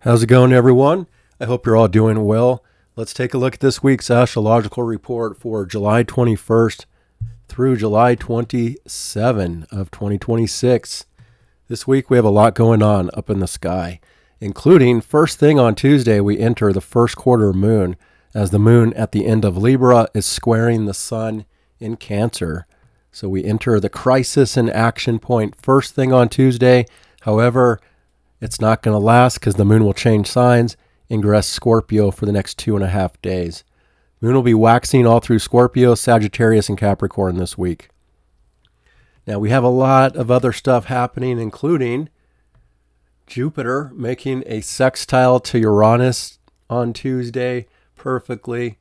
How's it going, everyone? I hope you're all doing well. Let's take a look at this week's astrological report for July 21st through July 27 of 2026. This week we have a lot going on up in the sky, including first thing on Tuesday we enter the first quarter moon as the moon at the end of Libra is squaring the sun in Cancer. So we enter the crisis and action point first thing on Tuesday. However, it's not going to last because the moon will change signs, ingress Scorpio for the next 2.5 days. Moon will be waxing all through Scorpio, Sagittarius, and Capricorn this week. Now we have a lot of other stuff happening, including Jupiter making a sextile to Uranus on Tuesday perfectly.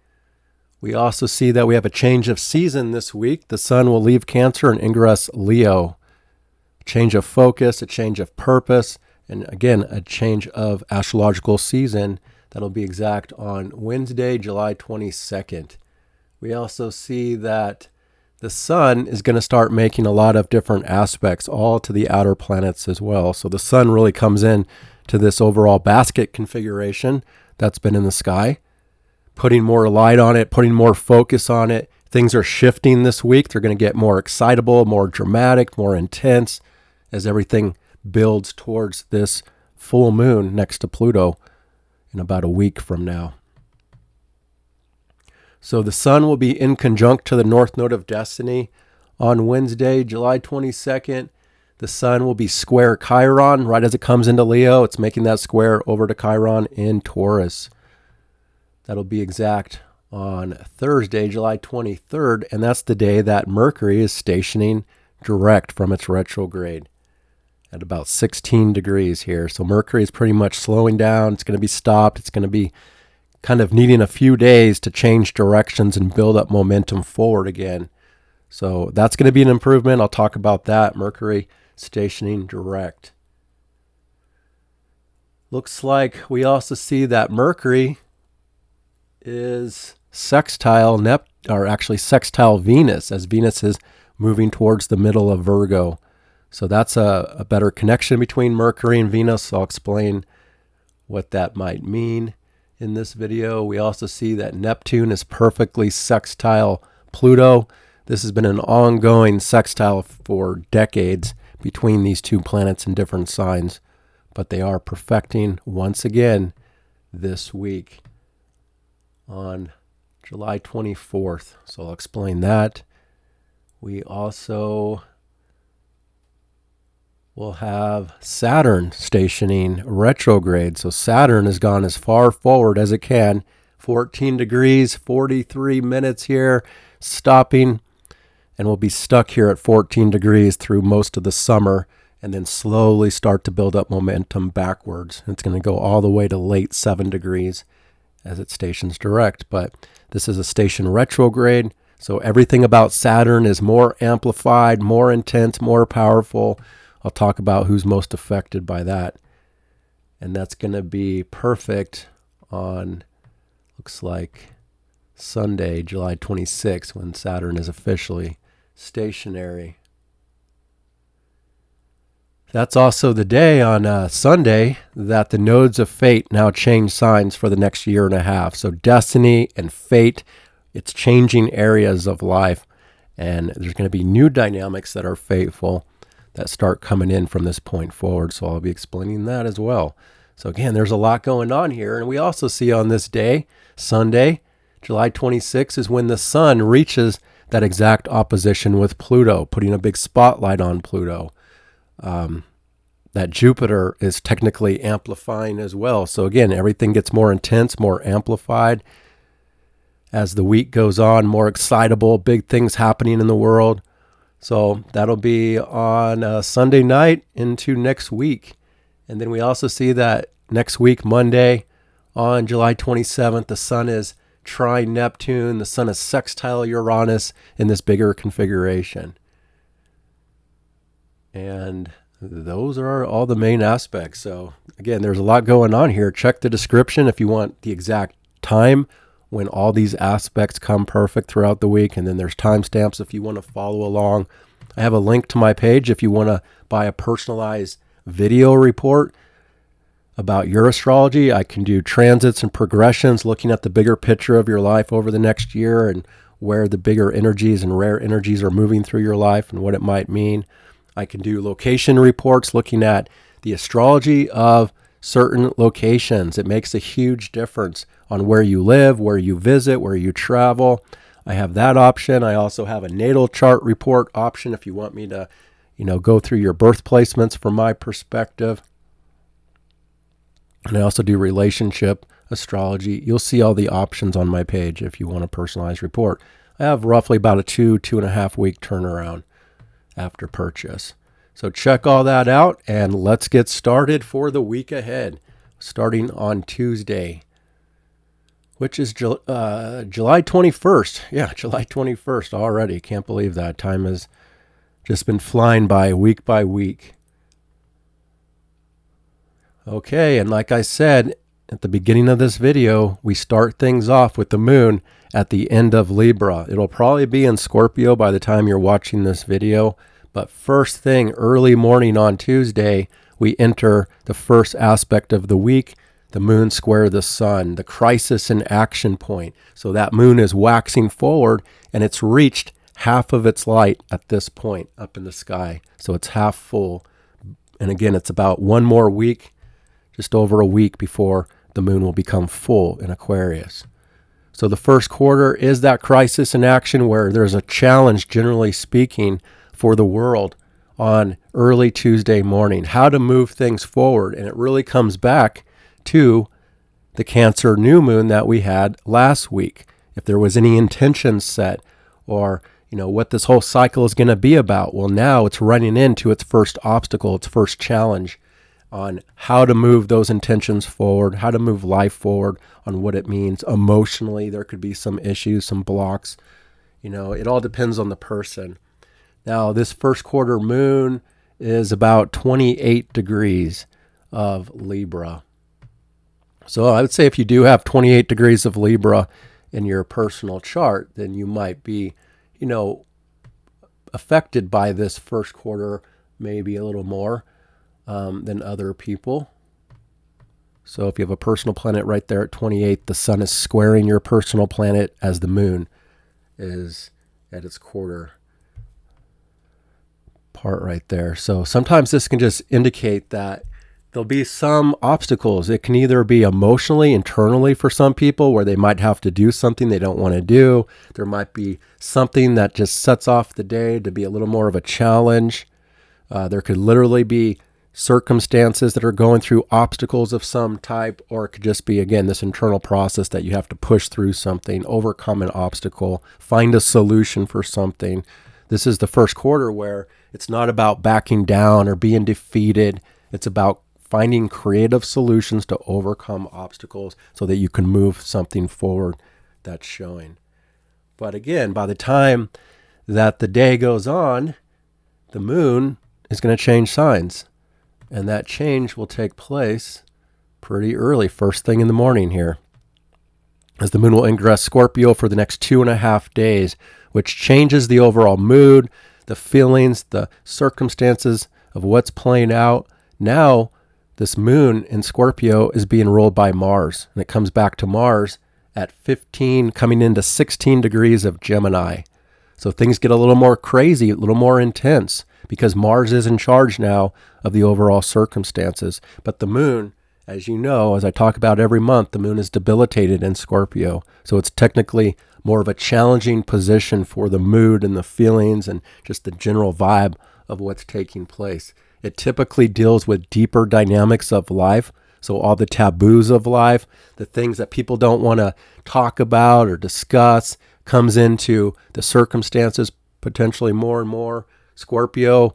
We also see that we have a change of season this week. The sun will leave Cancer and ingress Leo. A change of focus, a change of purpose, and again, a change of astrological season. That'll be exact on Wednesday, July 22nd. We also see that the sun is going to start making a lot of different aspects, all to the outer planets as well. So the sun really comes in to this overall basket configuration that's been in the sky, putting more light on it, putting more focus on it. Things are shifting this week. They're going to get more excitable, more dramatic, more intense as everything builds towards this full moon next to Pluto in about a week from now. So the sun will be in conjunct to the North Node of Destiny on Wednesday, July 22nd. The sun will be square Chiron right as it comes into Leo. It's making that square over to Chiron in Taurus. That'll be exact on Thursday, July 23rd, and that's the day that Mercury is stationing direct from its retrograde at about 16 degrees here. So Mercury is pretty much slowing down. It's going to be stopped. It's going to be kind of needing a few days to change directions and build up momentum forward again. So that's going to be an improvement. I'll talk about that. Mercury stationing direct. Looks like we also see that Mercury is sextile sextile Venus, as Venus is moving towards the middle of Virgo. So that's a better connection between Mercury and Venus. I'll explain what that might mean in this video. We also see that Neptune is perfectly sextile Pluto. This has been an ongoing sextile for decades between these two planets in different signs, but they are perfecting once again this week on July 24th. So I'll explain that. We also will have Saturn stationing retrograde. So Saturn has gone as far forward as it can. 14 degrees, 43 minutes here, stopping, and we'll be stuck here at 14 degrees through most of the summer and then slowly start to build up momentum backwards. It's going to go all the way to late 7 degrees as it stations direct. But this is a station retrograde, so everything about Saturn is more amplified, more intense, more powerful. I'll talk about who's most affected by that. And that's going to be perfect on, looks like, Sunday, July 26th, when Saturn is officially stationary. That's also the day on Sunday that the nodes of fate now change signs for the next 1.5 years. So destiny and fate, it's changing areas of life. And there's going to be new dynamics that are fateful that start coming in from this point forward. So I'll be explaining that as well. So again, there's a lot going on here. And we also see on this day, Sunday, July 26th, is when the sun reaches that exact opposition with Pluto, putting a big spotlight on Pluto. That Jupiter is technically amplifying as well. So again, everything gets more intense, more amplified as the week goes on, more excitable, big things happening in the world. So that'll be on Sunday night into next week. And then we also see that next week, Monday, on July 27th, the sun is trine Neptune. The sun is sextile Uranus in this bigger configuration. And those are all the main aspects. So again, there's a lot going on here. Check the description if you want the exact time when all these aspects come perfect throughout the week. And then there's timestamps if you want to follow along. I have a link to my page if you want to buy a personalized video report about your astrology. I can do transits and progressions, looking at the bigger picture of your life over the next year and where the bigger energies and rare energies are moving through your life and what it might mean. I can do location reports, looking at the astrology of certain locations. It makes a huge difference on where you live, where you visit, where you travel. I have that option. I also have a natal chart report option if you want me to, go through your birth placements from my perspective. And I also do relationship astrology. You'll see all the options on my page if you want a personalized report. I have roughly about a 2.5 week turnaround after purchase. So check all that out and let's get started for the week ahead, starting on Tuesday, which is July 21st. Yeah, July 21st already. Can't believe that. Time has just been flying by week. Okay, and like I said at the beginning of this video, we start things off with the moon at the end of Libra. It'll probably be in Scorpio by the time you're watching this video, but first thing, early morning on Tuesday, we enter the first aspect of the week, the moon square the sun, the crisis and action point. So that moon is waxing forward and it's reached half of its light at this point up in the sky. So it's half full. And again, it's about one more week, just over a week before the moon will become full in Aquarius. So the first quarter is that crisis in action where there's a challenge, generally speaking, for the world on early Tuesday morning, how to move things forward. And it really comes back to the Cancer new moon that we had last week. If there was any intentions set or, what this whole cycle is going to be about. Well, now it's running into its first obstacle, its first challenge on how to move those intentions forward, how to move life forward, on what it means emotionally. There could be some issues, some blocks. It all depends on the person. Now, this first quarter moon is about 28 degrees of Libra. So I would say if you do have 28 degrees of Libra in your personal chart, then you might be, affected by this first quarter maybe a little more than other people. So if you have a personal planet right there at 28, the sun is squaring your personal planet as the moon is at its quarter part right there. So sometimes this can just indicate that there'll be some obstacles. It can either be emotionally, internally for some people where they might have to do something they don't want to do. There might be something that just sets off the day to be a little more of a challenge. There could literally be circumstances that are going through obstacles of some type, or it could just be, again, this internal process that you have to push through something, overcome an obstacle, find a solution for something. This is the first quarter where it's not about backing down or being defeated. It's about finding creative solutions to overcome obstacles so that you can move something forward that's showing. But again, by the time that the day goes on, the moon is going to change signs. And that change will take place pretty early, first thing in the morning here, as the moon will ingress Scorpio for the next 2.5 days, which changes the overall mood, the feelings, the circumstances of what's playing out. Now, this moon in Scorpio is being ruled by Mars, and it comes back to Mars at 15, coming into 16 degrees of Gemini. So things get a little more crazy, a little more intense, because Mars is in charge now of the overall circumstances. But the moon, as you know, as I talk about every month, the moon is debilitated in Scorpio. So it's technically more of a challenging position for the mood and the feelings and just the general vibe of what's taking place. It typically deals with deeper dynamics of life. So all the taboos of life, the things that people don't want to talk about or discuss, comes into the circumstances potentially more and more. Scorpio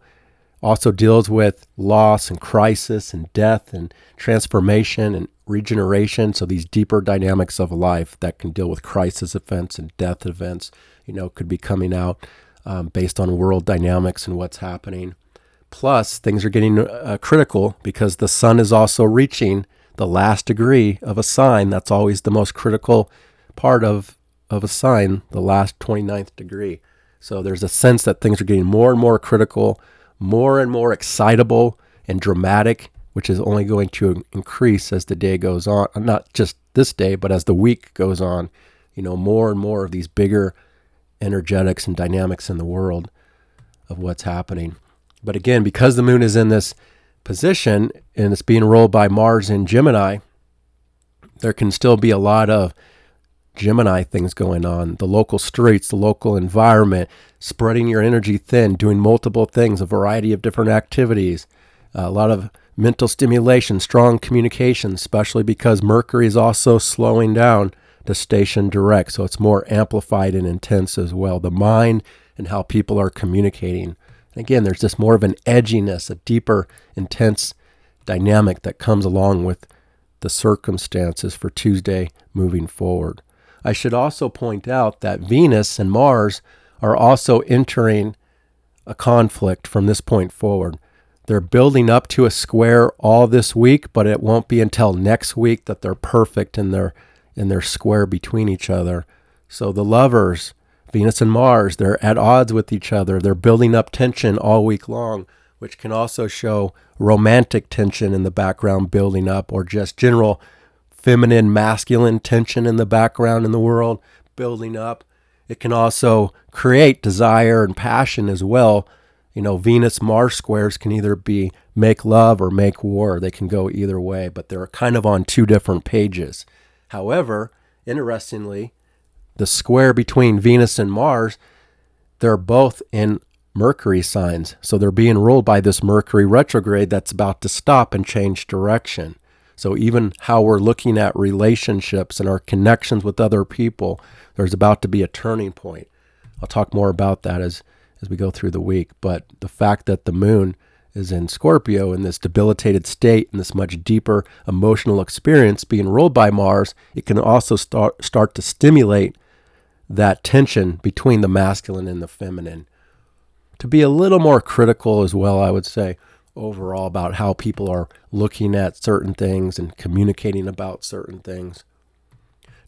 also deals with loss and crisis and death and transformation and regeneration. So these deeper dynamics of life that can deal with crisis events and death events, could be coming out based on world dynamics and what's happening. Plus, things are getting critical because the sun is also reaching the last degree of a sign. That's always the most critical part of a sign, the last 29th degree. So there's a sense that things are getting more and more critical, more and more excitable and dramatic which is only going to increase as the day goes on. Not just this day, but as the week goes on, more and more of these bigger energetics and dynamics in the world of what's happening. But again, because the moon is in this position and it's being ruled by Mars in Gemini, there can still be a lot of Gemini things going on. The local streets, the local environment, spreading your energy thin, doing multiple things, a variety of different activities, a lot of mental stimulation, strong communication, especially because Mercury is also slowing down to Station Direct. So it's more amplified and intense as well. The mind and how people are communicating. And again, there's just more of an edginess, a deeper, intense dynamic that comes along with the circumstances for Tuesday moving forward. I should also point out that Venus and Mars are also entering a conflict from this point forward. They're building up to a square all this week, but it won't be until next week that they're perfect in their square between each other. So the lovers, Venus and Mars, they're at odds with each other. They're building up tension all week long, which can also show romantic tension in the background building up, or just general feminine, masculine tension in the background in the world building up. It can also create desire and passion as well. Venus-Mars squares can either be make love or make war. They can go either way, but they're kind of on two different pages. However, interestingly, the square between Venus and Mars, they're both in Mercury signs. So they're being ruled by this Mercury retrograde that's about to stop and change direction. So even how we're looking at relationships and our connections with other people, there's about to be a turning point. I'll talk more about that as we go through the week. But the fact that the moon is in Scorpio in this debilitated state, in this much deeper emotional experience being ruled by Mars, it can also start to stimulate that tension between the masculine and the feminine. To be a little more critical as well, I would say, overall about how people are looking at certain things and communicating about certain things.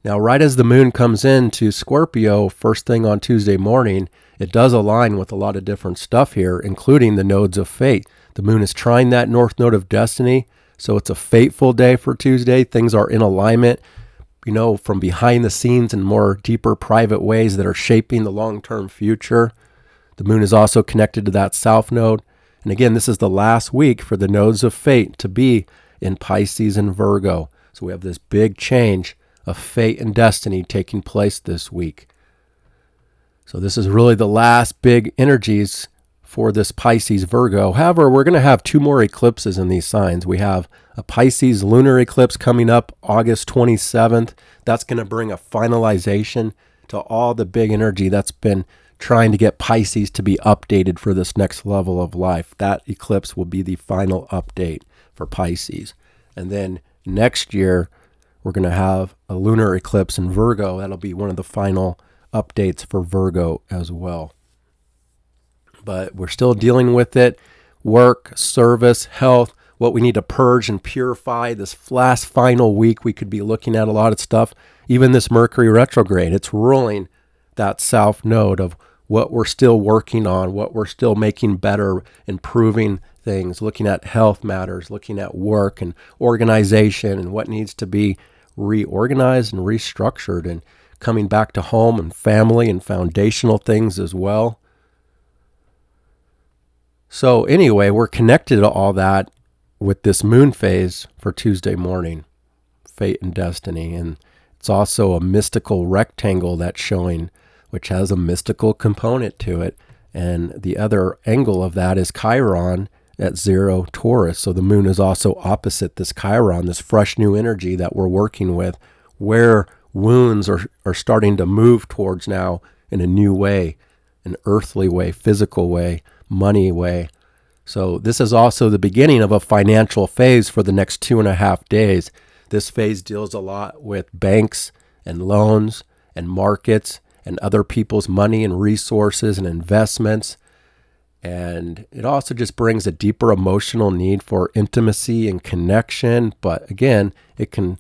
Now, right as the moon comes into Scorpio first thing on Tuesday morning, it does align with a lot of different stuff here, including the nodes of fate. The moon is trying that north node of destiny, so it's a fateful day for Tuesday. Things are in alignment, from behind the scenes in more deeper private ways that are shaping the long-term future. The moon is also connected to that south node. And again, this is the last week for the nodes of fate to be in Pisces and Virgo. So we have this big change of fate and destiny taking place this week. So this is really the last big energies for this Pisces Virgo. However, we're going to have two more eclipses in these signs. We have a Pisces lunar eclipse coming up August 27th. That's going to bring a finalization to all the big energy that's been trying to get Pisces to be updated for this next level of life. That eclipse will be the final update for Pisces. And then next year, we're going to have a lunar eclipse in Virgo. That'll be one of the final updates for Virgo as well. But we're still dealing with it. Work, service, health, what we need to purge and purify. This last final week, we could be looking at a lot of stuff. Even this Mercury retrograde, it's ruling that south node of what we're still working on, what we're still making better, improving things, looking at health matters, looking at work and organization and what needs to be reorganized and restructured, and coming back to home and family and foundational things as well. So anyway, we're connected to all that with this moon phase for Tuesday morning, fate and destiny. And it's also a mystical rectangle that's showing, which has a mystical component to it. And the other angle of that is Chiron at 0 Taurus. So the moon is also opposite this Chiron, this fresh new energy that we're working with, where wounds are starting to move towards now in a new way, an earthly way, physical way, money way. So this is also the beginning of a financial phase for the next 2.5 days. This phase deals a lot with banks and loans and markets and other people's money and resources and investments. And it also just brings a deeper emotional need for intimacy and connection. But again, it can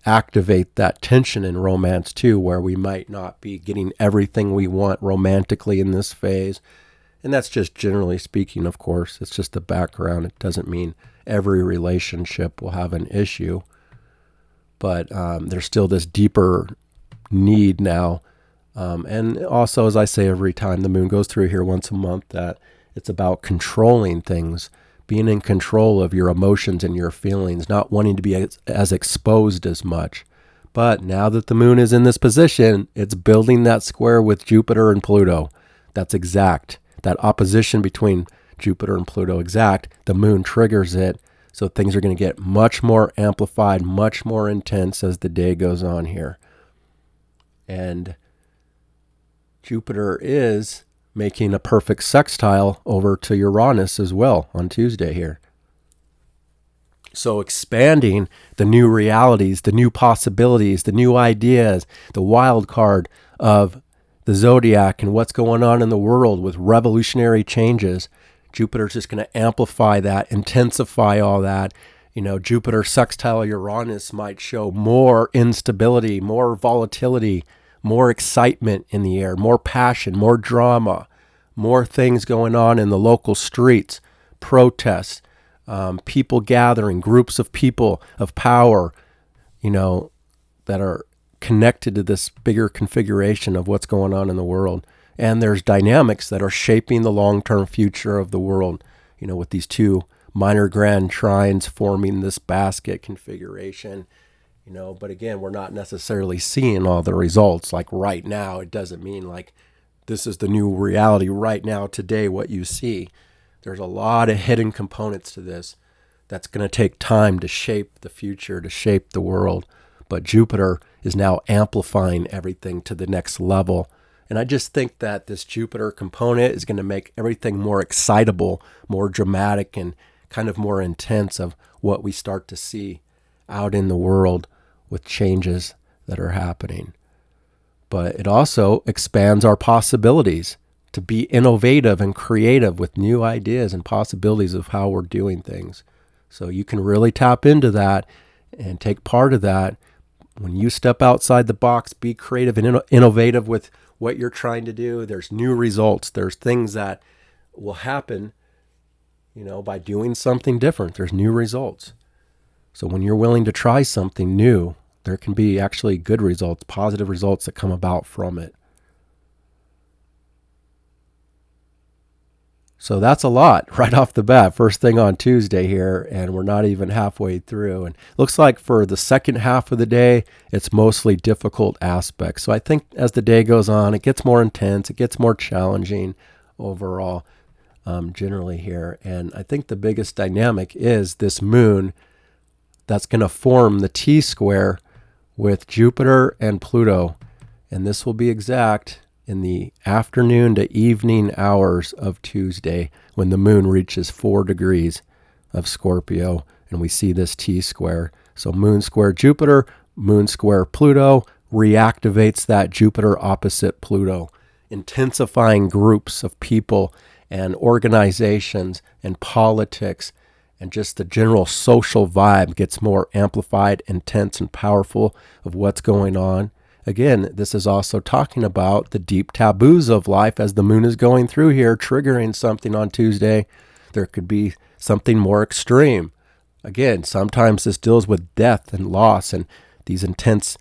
activate that tension in romance too, where we might not be getting everything we want romantically in this phase. And that's just generally speaking, of course. It's just the background. It doesn't mean every relationship will have an issue. But there's still this deeper need now. And also, as I say every time the moon goes through here once a month, that it's about controlling things, being in control of your emotions and your feelings, not wanting to be as exposed as much. But now that the moon is in this position, it's building that square with Jupiter and Pluto. That's exact. That opposition between Jupiter and Pluto, exact. The moon triggers it. So things are going to get much more amplified, much more intense as the day goes on here. And Jupiter is making a perfect sextile over to Uranus as well on Tuesday here. So expanding the new realities, the new possibilities, the new ideas, the wild card of the zodiac and what's going on in the world with revolutionary changes. Jupiter's just going to amplify that, intensify all that. Jupiter sextile Uranus might show more instability, more volatility, more excitement in the air, more passion, more drama, more things going on in the local streets, protests, people gathering, groups of people of power, that are connected to this bigger configuration of what's going on in the world. And there's dynamics that are shaping the long-term future of the world, with these two minor grand trines forming this basket configuration, but again, we're not necessarily seeing all the results. Like right now, it doesn't mean like this is the new reality right now, today, what you see. There's a lot of hidden components to this that's going to take time to shape the future, to shape the world. But Jupiter is now amplifying everything to the next level. And I just think that this Jupiter component is going to make everything more excitable, more dramatic, and kind of more intense of what we start to see out in the world with changes that are happening. But it also expands our possibilities to be innovative and creative with new ideas and possibilities of how we're doing things. So you can really tap into that and take part of that. When you step outside the box, be creative and innovative with what you're trying to do, there's new results. There's things that will happen, by doing something different. There's new results. So when you're willing to try something new, there can be actually good results, positive results that come about from it. So that's a lot right off the bat, first thing on Tuesday here, and we're not even halfway through. And it looks like for the second half of the day, it's mostly difficult aspects. So I think as the day goes on, it gets more intense, it gets more challenging overall, generally here. And I think the biggest dynamic is this moon that's going to form the T-square with Jupiter and Pluto. And this will be exact in the afternoon to evening hours of Tuesday when the moon reaches 4 degrees of Scorpio and we see this T-square. So moon square Jupiter, moon square Pluto reactivates that Jupiter opposite Pluto, intensifying groups of people and organizations and politics, and just the general social vibe gets more amplified, intense, and powerful of what's going on. Again, this is also talking about the deep taboos of life as the moon is going through here, triggering something on Tuesday. There could be something more extreme. Again, sometimes this deals with death and loss and these intense,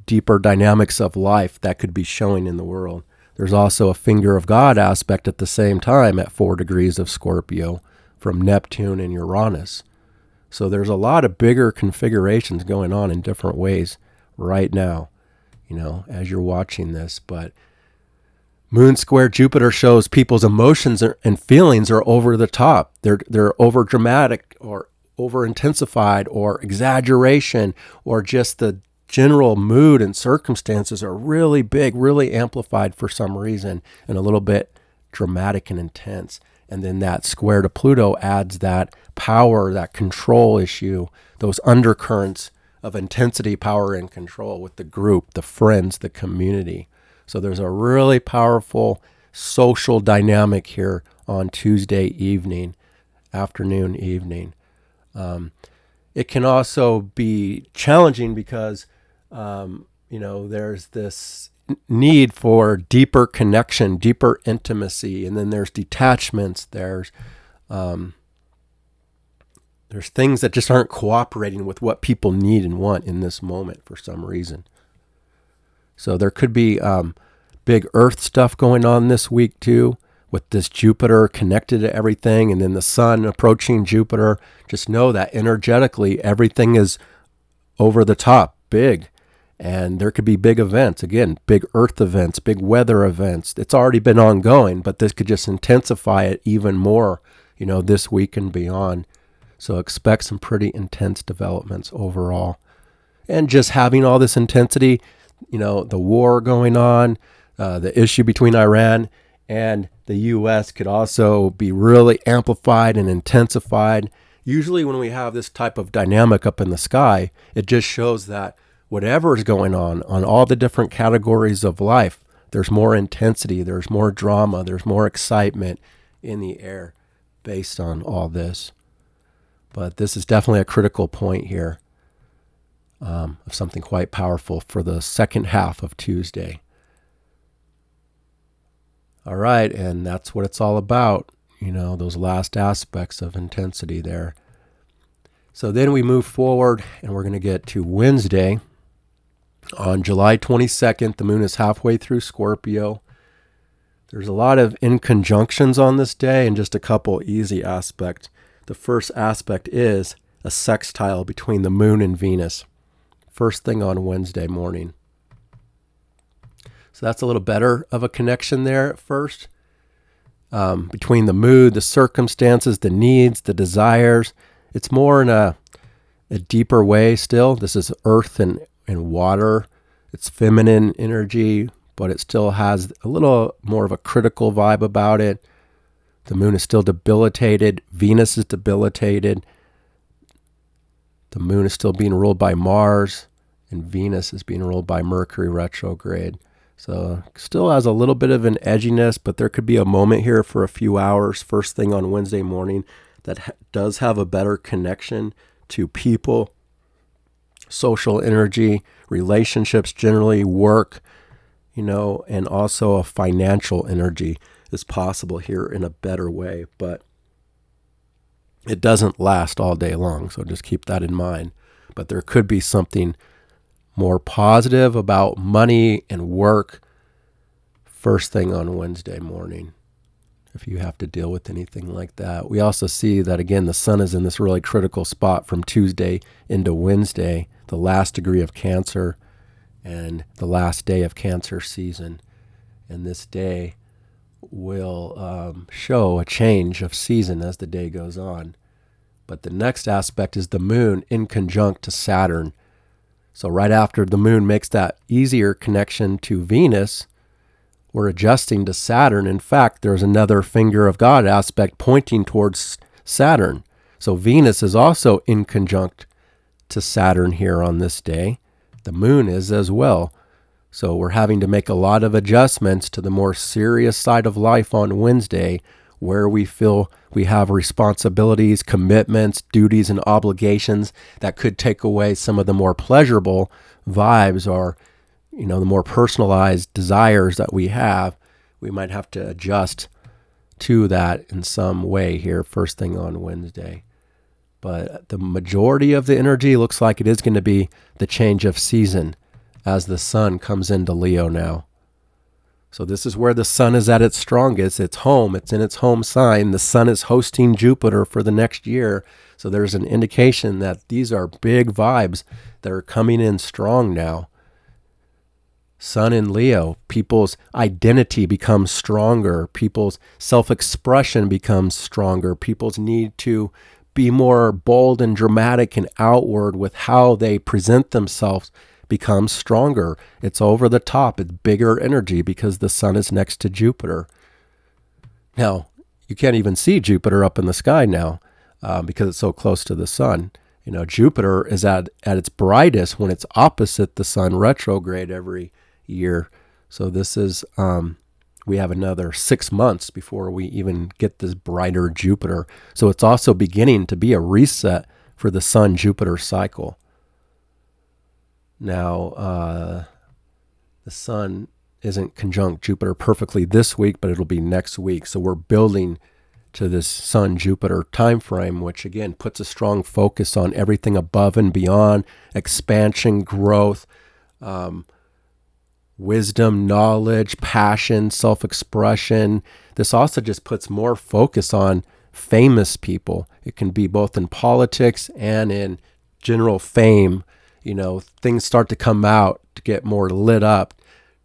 deeper dynamics of life that could be showing in the world. There's also a finger of God aspect at the same time at 4 degrees of Scorpio from Neptune and Uranus. So there's a lot of bigger configurations going on in different ways right now, as you're watching this. But moon square Jupiter shows people's emotions and feelings are over the top. They're over dramatic or over intensified or exaggeration, or just the general mood and circumstances are really big, really amplified for some reason, and a little bit dramatic and intense. And then that square to Pluto adds that power, that control issue, those undercurrents of intensity, power, and control with the group, the friends, the community. So there's a really powerful social dynamic here on Tuesday evening, afternoon, evening. It can also be challenging because, there's this need for deeper connection, deeper intimacy, and then there's detachments, there's There's things that just aren't cooperating with what people need and want in this moment for some reason. So there could be big Earth stuff going on this week too, with this Jupiter connected to everything and then the sun approaching Jupiter. Just know that energetically everything is over the top, big. And there could be big events, again, big Earth events, big weather events. It's already been ongoing, but this could just intensify it even more, this week and beyond. So expect some pretty intense developments overall. And just having all this intensity, the war going on, the issue between Iran and the U.S. could also be really amplified and intensified. Usually when we have this type of dynamic up in the sky, it just shows that whatever is going on all the different categories of life, there's more intensity, there's more drama, there's more excitement in the air based on all this. But this is definitely a critical point here of something quite powerful for the second half of Tuesday. All right, and that's what it's all about, those last aspects of intensity there. So then we move forward, and we're going to get to Wednesday. On July 22nd, the moon is halfway through Scorpio. There's a lot of inconjunctions on this day and just a couple easy aspects. The first aspect is a sextile between the moon and Venus, first thing on Wednesday morning. So that's a little better of a connection there at first. Between the mood, the circumstances, the needs, the desires. It's more in a deeper way still. This is earth and water. It's feminine energy, but it still has a little more of a critical vibe about it. The moon is still debilitated. Venus is debilitated. The moon is still being ruled by Mars, and Venus is being ruled by Mercury retrograde. So still has a little bit of an edginess, but there could be a moment here for a few hours, first thing on Wednesday morning, that does have a better connection to people, social energy, relationships generally, work, and also a financial energy is possible here in a better way. But it doesn't last all day long, so just keep that in mind. But there could be something more positive about money and work first thing on Wednesday morning, if you have to deal with anything like that. We also see that, again, the sun is in this really critical spot from Tuesday into Wednesday, the last degree of Cancer and the last day of Cancer season. And this day will show a change of season as the day goes on. But the next aspect is the moon in conjunct to Saturn. So right after the moon makes that easier connection to Venus, we're adjusting to Saturn. In fact, there's another finger of God aspect pointing towards Saturn. So Venus is also in conjunct to Saturn here on this day. The moon is as well. So we're having to make a lot of adjustments to the more serious side of life on Wednesday, where we feel we have responsibilities, commitments, duties, and obligations that could take away some of the more pleasurable vibes or, the more personalized desires that we have. We might have to adjust to that in some way here first thing on Wednesday. But the majority of the energy looks like it is going to be the change of season as the sun comes into Leo now. So this is where the sun is at its strongest. It's home. It's in its home sign. The sun is hosting Jupiter for the next year. So there's an indication that these are big vibes that are coming in strong now. Sun in Leo, people's identity becomes stronger. People's self-expression becomes stronger. People's need to be more bold and dramatic and outward with how they present themselves becomes stronger. It's over the top. It's bigger energy because the sun is next to Jupiter. Now, you can't even see Jupiter up in the sky now because it's so close to the sun. Jupiter is at its brightest when it's opposite the sun retrograde every year. So this is, we have another 6 months before we even get this brighter Jupiter. So it's also beginning to be a reset for the sun-Jupiter cycle. Now, the sun isn't conjunct Jupiter perfectly this week, but it'll be next week. So we're building to this Sun-Jupiter time frame, which again puts a strong focus on everything above and beyond, expansion, growth, wisdom, knowledge, passion, self-expression. This also just puts more focus on famous people. It can be both in politics and in general fame. Things start to come out, to get more lit up,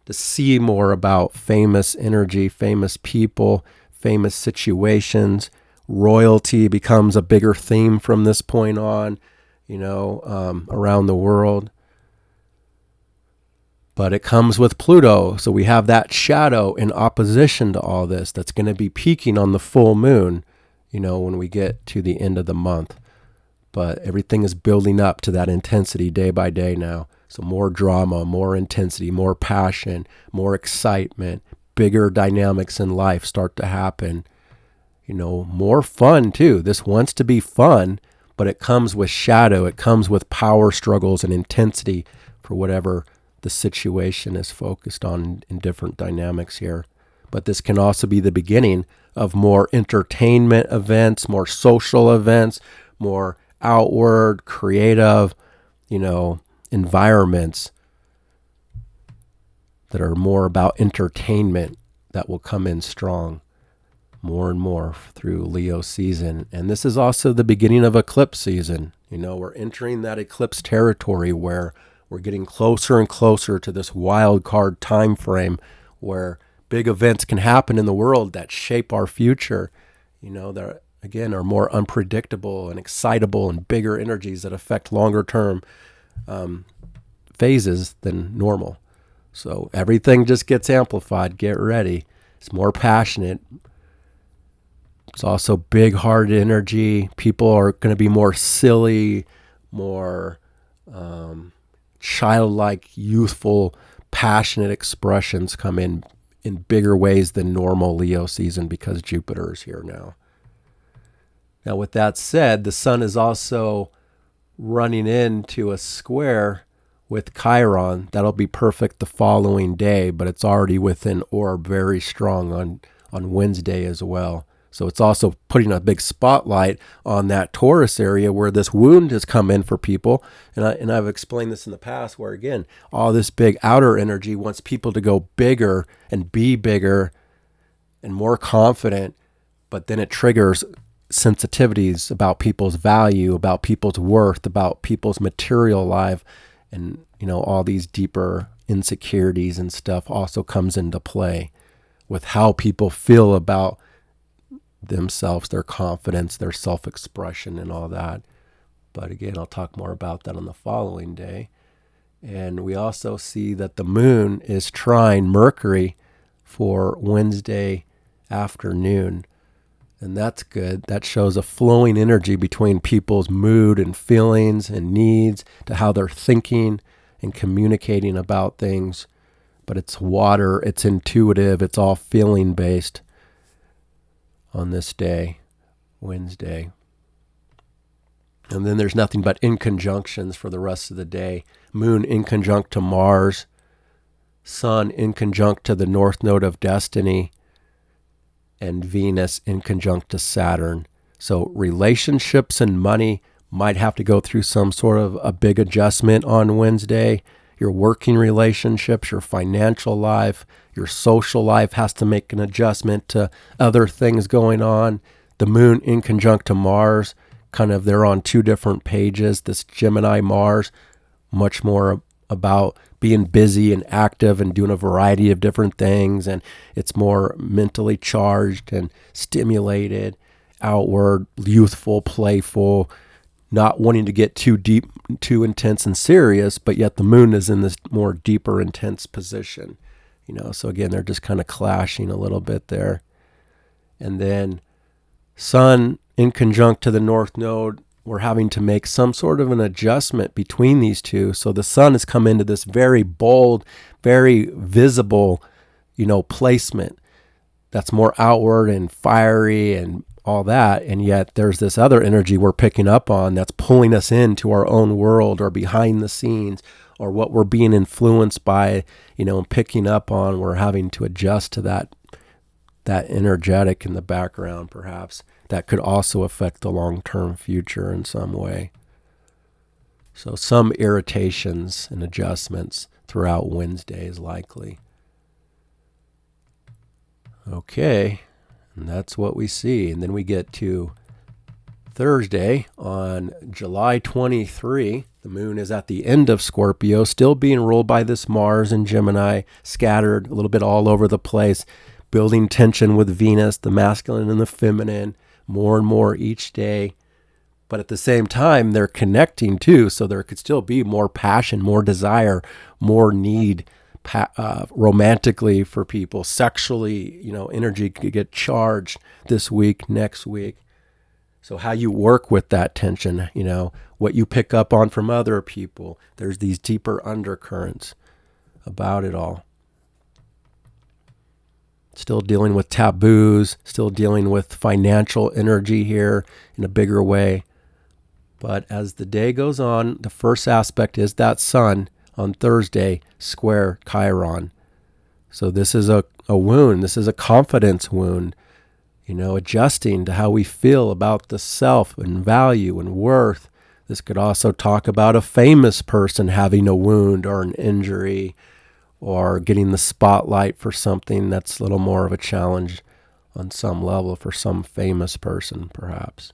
to see more about famous energy, famous people, famous situations. Royalty becomes a bigger theme from this point on, around the world. But it comes with Pluto, so we have that shadow in opposition to all this that's going to be peaking on the full moon, when we get to the end of the month. But everything is building up to that intensity day by day now. So more drama, more intensity, more passion, more excitement, bigger dynamics in life start to happen. More fun too. This wants to be fun, but it comes with shadow. It comes with power struggles and intensity for whatever the situation is focused on in different dynamics here. But this can also be the beginning of more entertainment events, more social events, more outward, creative, environments that are more about entertainment that will come in strong more and more through Leo season. And this is also the beginning of eclipse season. We're entering that eclipse territory where we're getting closer and closer to this wild card time frame where big events can happen in the world that shape our future, that again are more unpredictable and excitable and bigger energies that affect longer term phases than normal. So everything just gets amplified. Get ready. It's more passionate. It's also big-hearted energy. People are going to be more silly, more childlike, youthful, passionate expressions come in bigger ways than normal Leo season because Jupiter is here now. Now, with that said, the sun is also running into a square with Chiron. That'll be perfect the following day, but it's already within orb, very strong on Wednesday as well. So it's also putting a big spotlight on that Taurus area where this wound has come in for people. And I've explained this in the past where, again, all this big outer energy wants people to go bigger and be bigger and more confident, but then it triggers sensitivities about people's value, about people's worth, about people's material life, and all these deeper insecurities and stuff also comes into play with how people feel about themselves, their confidence, their self-expression, and all that. But again, I'll talk more about that on the following day. And we also see that the moon is trine Mercury for Wednesday afternoon. And that's good. That shows a flowing energy between people's mood and feelings and needs to how they're thinking and communicating about things. But it's water, it's intuitive, it's all feeling based on this day, Wednesday. And then there's nothing but inconjunctions for the rest of the day. Moon inconjunct to Mars, Sun inconjunct to the North Node of Destiny, and Venus inconjunct to Saturn. So relationships and money might have to go through some sort of a big adjustment on Wednesday. Your working relationships, your financial life, your social life has to make an adjustment to other things going on. The moon inconjunct to Mars, kind of they're on two different pages. This Gemini Mars, much more about being busy and active and doing a variety of different things. And it's more mentally charged and stimulated, outward, youthful, playful, not wanting to get too deep, too intense and serious, but yet the moon is in this more deeper, intense position. So again, they're just kind of clashing a little bit there. And then Sun inconjunct to the North Node, we're having to make some sort of an adjustment between these two. So the sun has come into this very bold, very visible, placement that's more outward and fiery and all that. And yet there's this other energy we're picking up on that's pulling us into our own world or behind the scenes or what we're being influenced by, and picking up on. We're having to adjust to that that energetic in the background, perhaps, that could also affect the long-term future in some way. So some irritations and adjustments throughout Wednesday is likely. Okay, and that's what we see. And then we get to Thursday on July 23. The moon is at the end of Scorpio, still being ruled by this Mars and Gemini, scattered a little bit all over the place, building tension with Venus, the masculine and the feminine, more and more each day. But at the same time, they're connecting too, so there could still be more passion, more desire, more need romantically for people. Sexually, energy could get charged this week, next week. So how you work with that tension, what you pick up on from other people. There's these deeper undercurrents about it all. Still dealing with taboos, still dealing with financial energy here in a bigger way. But as the day goes on, the first aspect is that sun on Thursday square Chiron. So this is a wound. This is a confidence wound, adjusting to how we feel about the self and value and worth. This could also talk about a famous person having a wound or an injury, or getting the spotlight for something that's a little more of a challenge on some level for some famous person, perhaps.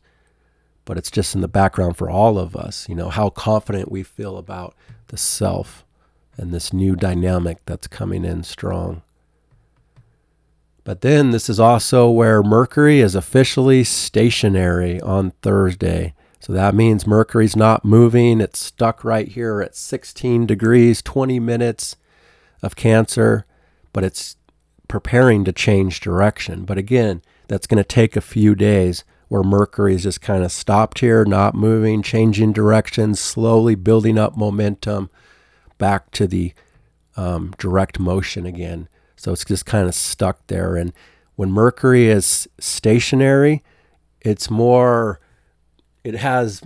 But it's just in the background for all of us, how confident we feel about the self and this new dynamic that's coming in strong. But then this is also where Mercury is officially stationary on Thursday. So that means Mercury's not moving. It's stuck right here at 16 degrees, 20 minutes of Cancer, but it's preparing to change direction. But again, that's going to take a few days where Mercury is just kind of stopped here, not moving, changing direction, slowly building up momentum back to the direct motion again. So it's just kind of stuck there. And when Mercury is stationary, it has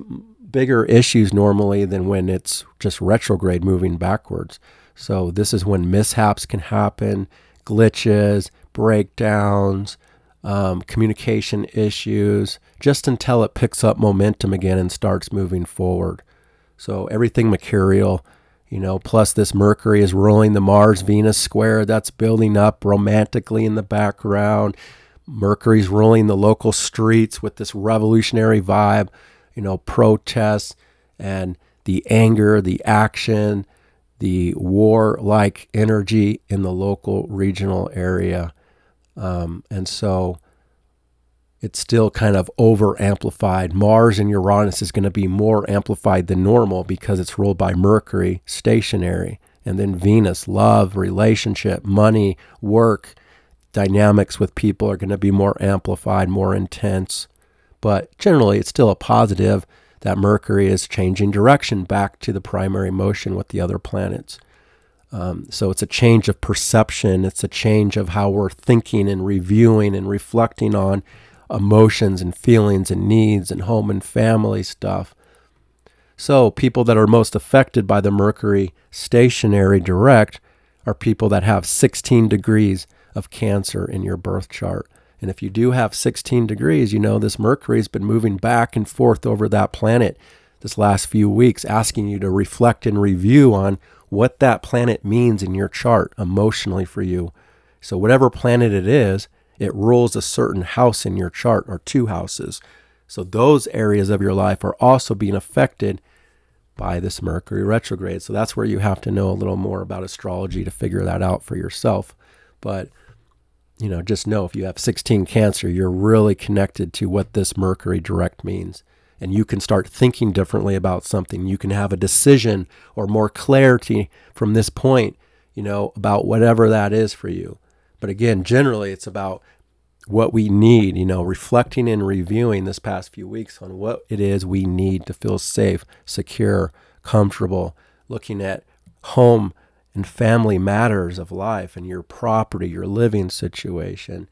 bigger issues normally than when it's just retrograde moving backwards. So this is when mishaps can happen, glitches, breakdowns, communication issues, just until it picks up momentum again and starts moving forward. So everything mercurial, plus this Mercury is ruling the Mars-Venus square that's building up romantically in the background. Mercury's ruling the local streets with this revolutionary vibe, protests and the anger, the action, the war-like energy in the local regional area. And so it's still kind of over-amplified. Mars and Uranus is going to be more amplified than normal because it's ruled by Mercury, stationary. And then Venus, love, relationship, money, work, dynamics with people are going to be more amplified, more intense. But generally, it's still a positive that Mercury is changing direction back to the primary motion with the other planets. So it's a change of perception. It's a change of how we're thinking and reviewing and reflecting on emotions and feelings and needs and home and family stuff. So people that are most affected by the Mercury stationary direct are people that have 16 degrees of Cancer in your birth chart. And if you do have 16 degrees, this Mercury's been moving back and forth over that planet this last few weeks, asking you to reflect and review on what that planet means in your chart emotionally for you. So whatever planet it is, it rules a certain house in your chart, or two houses. So those areas of your life are also being affected by this Mercury retrograde. So that's where you have to know a little more about astrology to figure that out for yourself. But just know if you have 16 Cancer, you're really connected to what this Mercury direct means. And you can start thinking differently about something. You can have a decision or more clarity from this point, about whatever that is for you. But again, generally it's about what we need, reflecting and reviewing this past few weeks on what it is we need to feel safe, secure, comfortable, looking at home and family matters of life and your property, your living situation,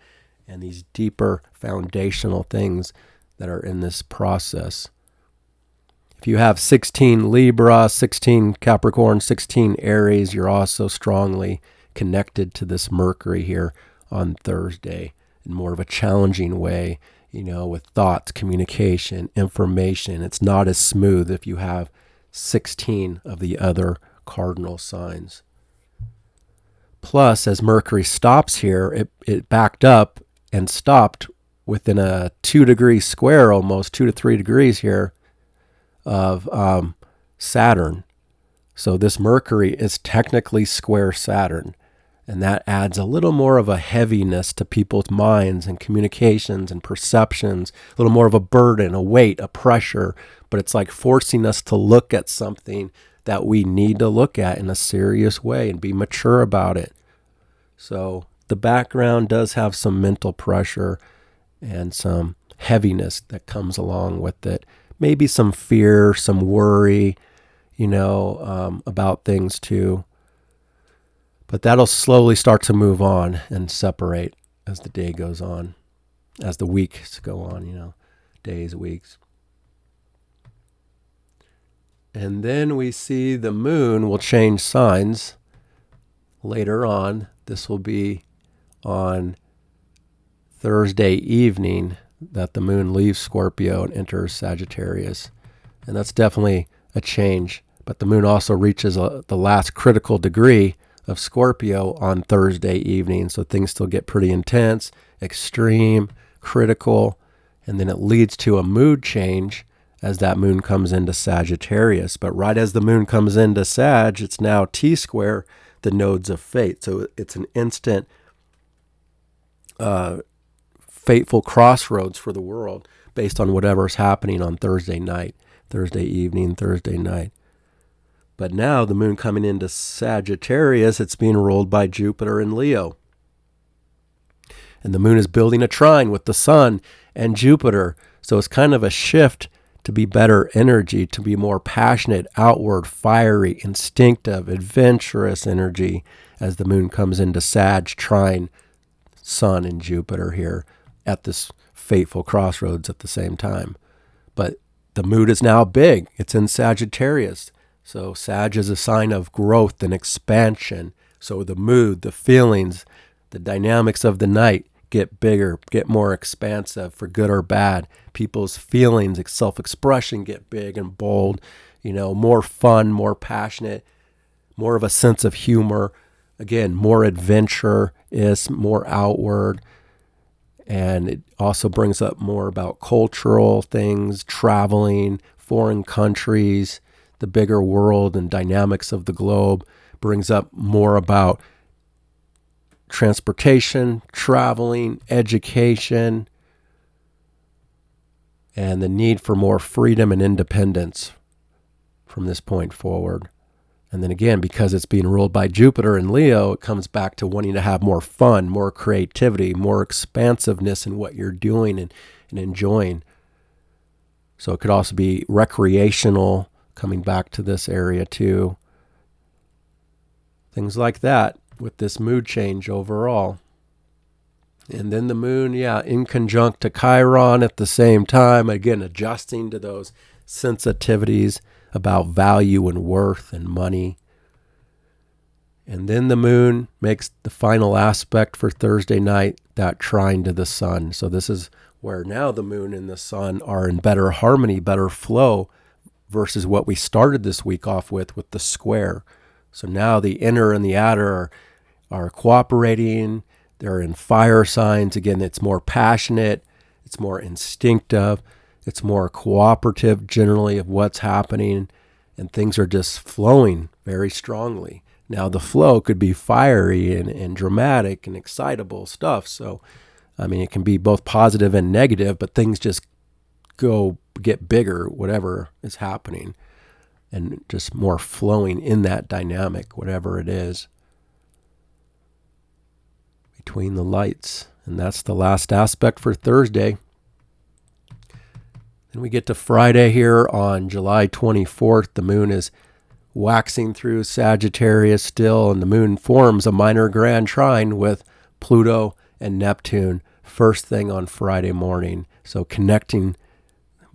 and these deeper foundational things that are in this process. If you have 16 Libra, 16 Capricorn, 16 Aries, you're also strongly connected to this Mercury here on Thursday. in more of a challenging way, with thoughts, communication, information. It's not as smooth if you have 16 of the other cardinal signs. Plus, as Mercury stops here, it backed up and stopped within a 2-degree square, almost 2 to 3 degrees here of Saturn. So this Mercury is technically square Saturn, and that adds a little more of a heaviness to people's minds and communications and perceptions, a little more of a burden, a weight, a pressure, but it's like forcing us to look at something that we need to look at in a serious way and be mature about it. So the background does have some mental pressure and some heaviness that comes along with it. Maybe some fear, some worry, about things too. But that'll slowly start to move on and separate as the day goes on, as the weeks go on, days, weeks. And then we see the moon will change signs later on. This will be on Thursday evening that the moon leaves Scorpio and enters Sagittarius. And that's definitely a change. But the moon also reaches the last critical degree of Scorpio on Thursday evening. So things still get pretty intense, extreme, critical. And then it leads to a mood change as that moon comes into Sagittarius. But right as the moon comes into Sag, it's now T-square, the nodes of fate. So it's an instant fateful crossroads for the world based on whatever's happening on Thursday night, Thursday evening, Thursday night. But now the moon coming into Sagittarius, it's being ruled by Jupiter in Leo. And the moon is building a trine with the sun and Jupiter. So it's kind of a shift to be better energy, to be more passionate, outward, fiery, instinctive, adventurous energy as the moon comes into Sag, trine, sun and Jupiter here at this fateful crossroads at the same time. But the mood is now big. It's in Sagittarius. So Sag is a sign of growth and expansion. So the mood, the feelings, the dynamics of the night get bigger, get more expansive for good or bad. People's feelings, self-expression get big and bold, more fun, more passionate, more of a sense of humor. Again, more adventurous, more outward. And it also brings up more about cultural things, traveling, foreign countries, the bigger world and dynamics of the globe. Brings up more about transportation, traveling, education, and the need for more freedom and independence from this point forward. And then again, because it's being ruled by Jupiter in Leo, it comes back to wanting to have more fun, more creativity, more expansiveness in what you're doing and enjoying. So it could also be recreational, coming back to this area too. Things like that with this mood change overall. And then the moon, in conjunct to Chiron at the same time, again, adjusting to those sensitivities about value and worth and money. And then the moon makes the final aspect for Thursday night, that trine to the sun. So this is where now the moon and the sun are in better harmony, better flow versus what we started this week off with the square. So now the inner and the outer are cooperating. They're in fire signs. Again, it's more passionate. It's more instinctive. It's more cooperative generally of what's happening, and things are just flowing very strongly. Now the flow could be fiery and dramatic and excitable stuff. So, it can be both positive and negative, but things just get bigger, whatever is happening, and just more flowing in that dynamic, whatever it is, between the lights. And that's the last aspect for Thursday. Then we get to Friday here on July 24th. The moon is waxing through Sagittarius still, and the moon forms a minor grand trine with Pluto and Neptune first thing on Friday morning. So connecting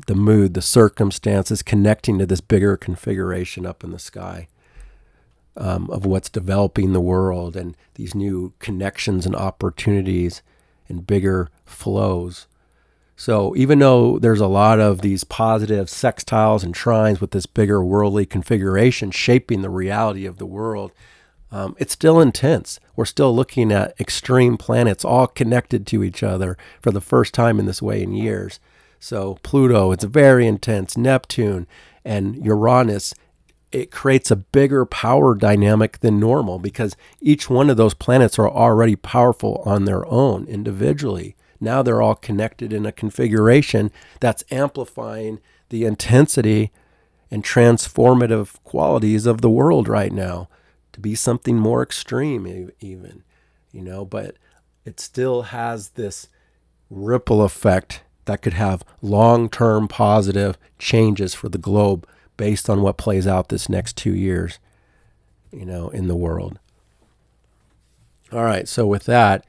the mood, the circumstances, connecting to this bigger configuration up in the sky of what's developing the world and these new connections and opportunities and bigger flows. So even though there's a lot of these positive sextiles and trines with this bigger worldly configuration shaping the reality of the world, it's still intense. We're still looking at extreme planets all connected to each other for the first time in this way in years. So Pluto, it's very intense. Neptune and Uranus, it creates a bigger power dynamic than normal because each one of those planets are already powerful on their own individually. Now they're all connected in a configuration that's amplifying the intensity and transformative qualities of the world right now to be something more extreme even, but it still has this ripple effect that could have long-term positive changes for the globe based on what plays out this next 2 years, in the world. All right, so with that,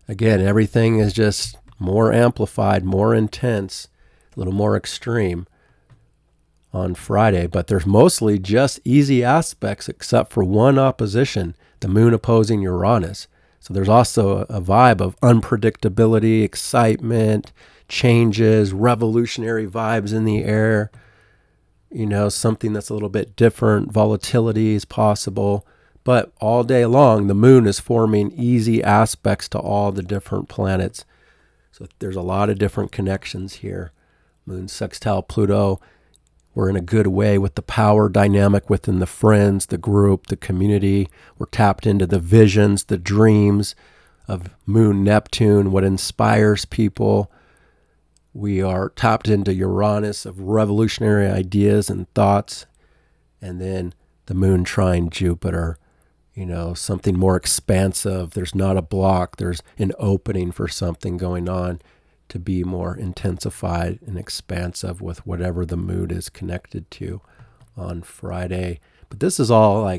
again, everything is just more amplified, more intense, a little more extreme on Friday, but there's mostly just easy aspects except for one opposition, the moon opposing Uranus. So there's also a vibe of unpredictability, excitement, changes, revolutionary vibes in the air, something that's a little bit different, volatility is possible. But all day long, the moon is forming easy aspects to all the different planets. So there's a lot of different connections here. Moon sextile Pluto, we're in a good way with the power dynamic within the friends, the group, the community. We're tapped into the visions, the dreams of Moon Neptune, what inspires people. We are tapped into Uranus of revolutionary ideas and thoughts. And then the moon trine Jupiter, something more expansive. There's not a block. There's an opening for something going on to be more intensified and expansive with whatever the mood is connected to on Friday. But this is all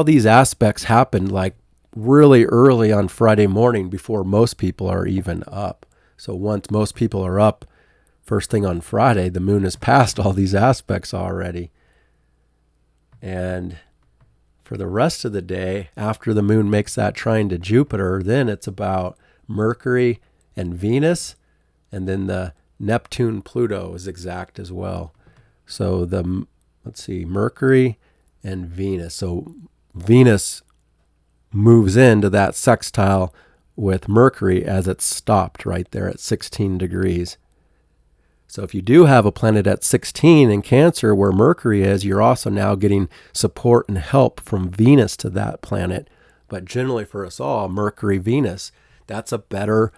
these aspects happen really early on Friday morning before most people are even up. So once most people are up, first thing on Friday, the moon has passed all these aspects already. And for the rest of the day, after the moon makes that trine to Jupiter, then it's about Mercury and Venus, and then the Neptune-Pluto is exact as well. So Mercury and Venus. So Venus moves into that sextile with Mercury as it's stopped right there at 16 degrees. So if you do have a planet at 16 in Cancer where Mercury is, you're also now getting support and help from Venus to that planet. But generally for us all, Mercury, Venus, that's a better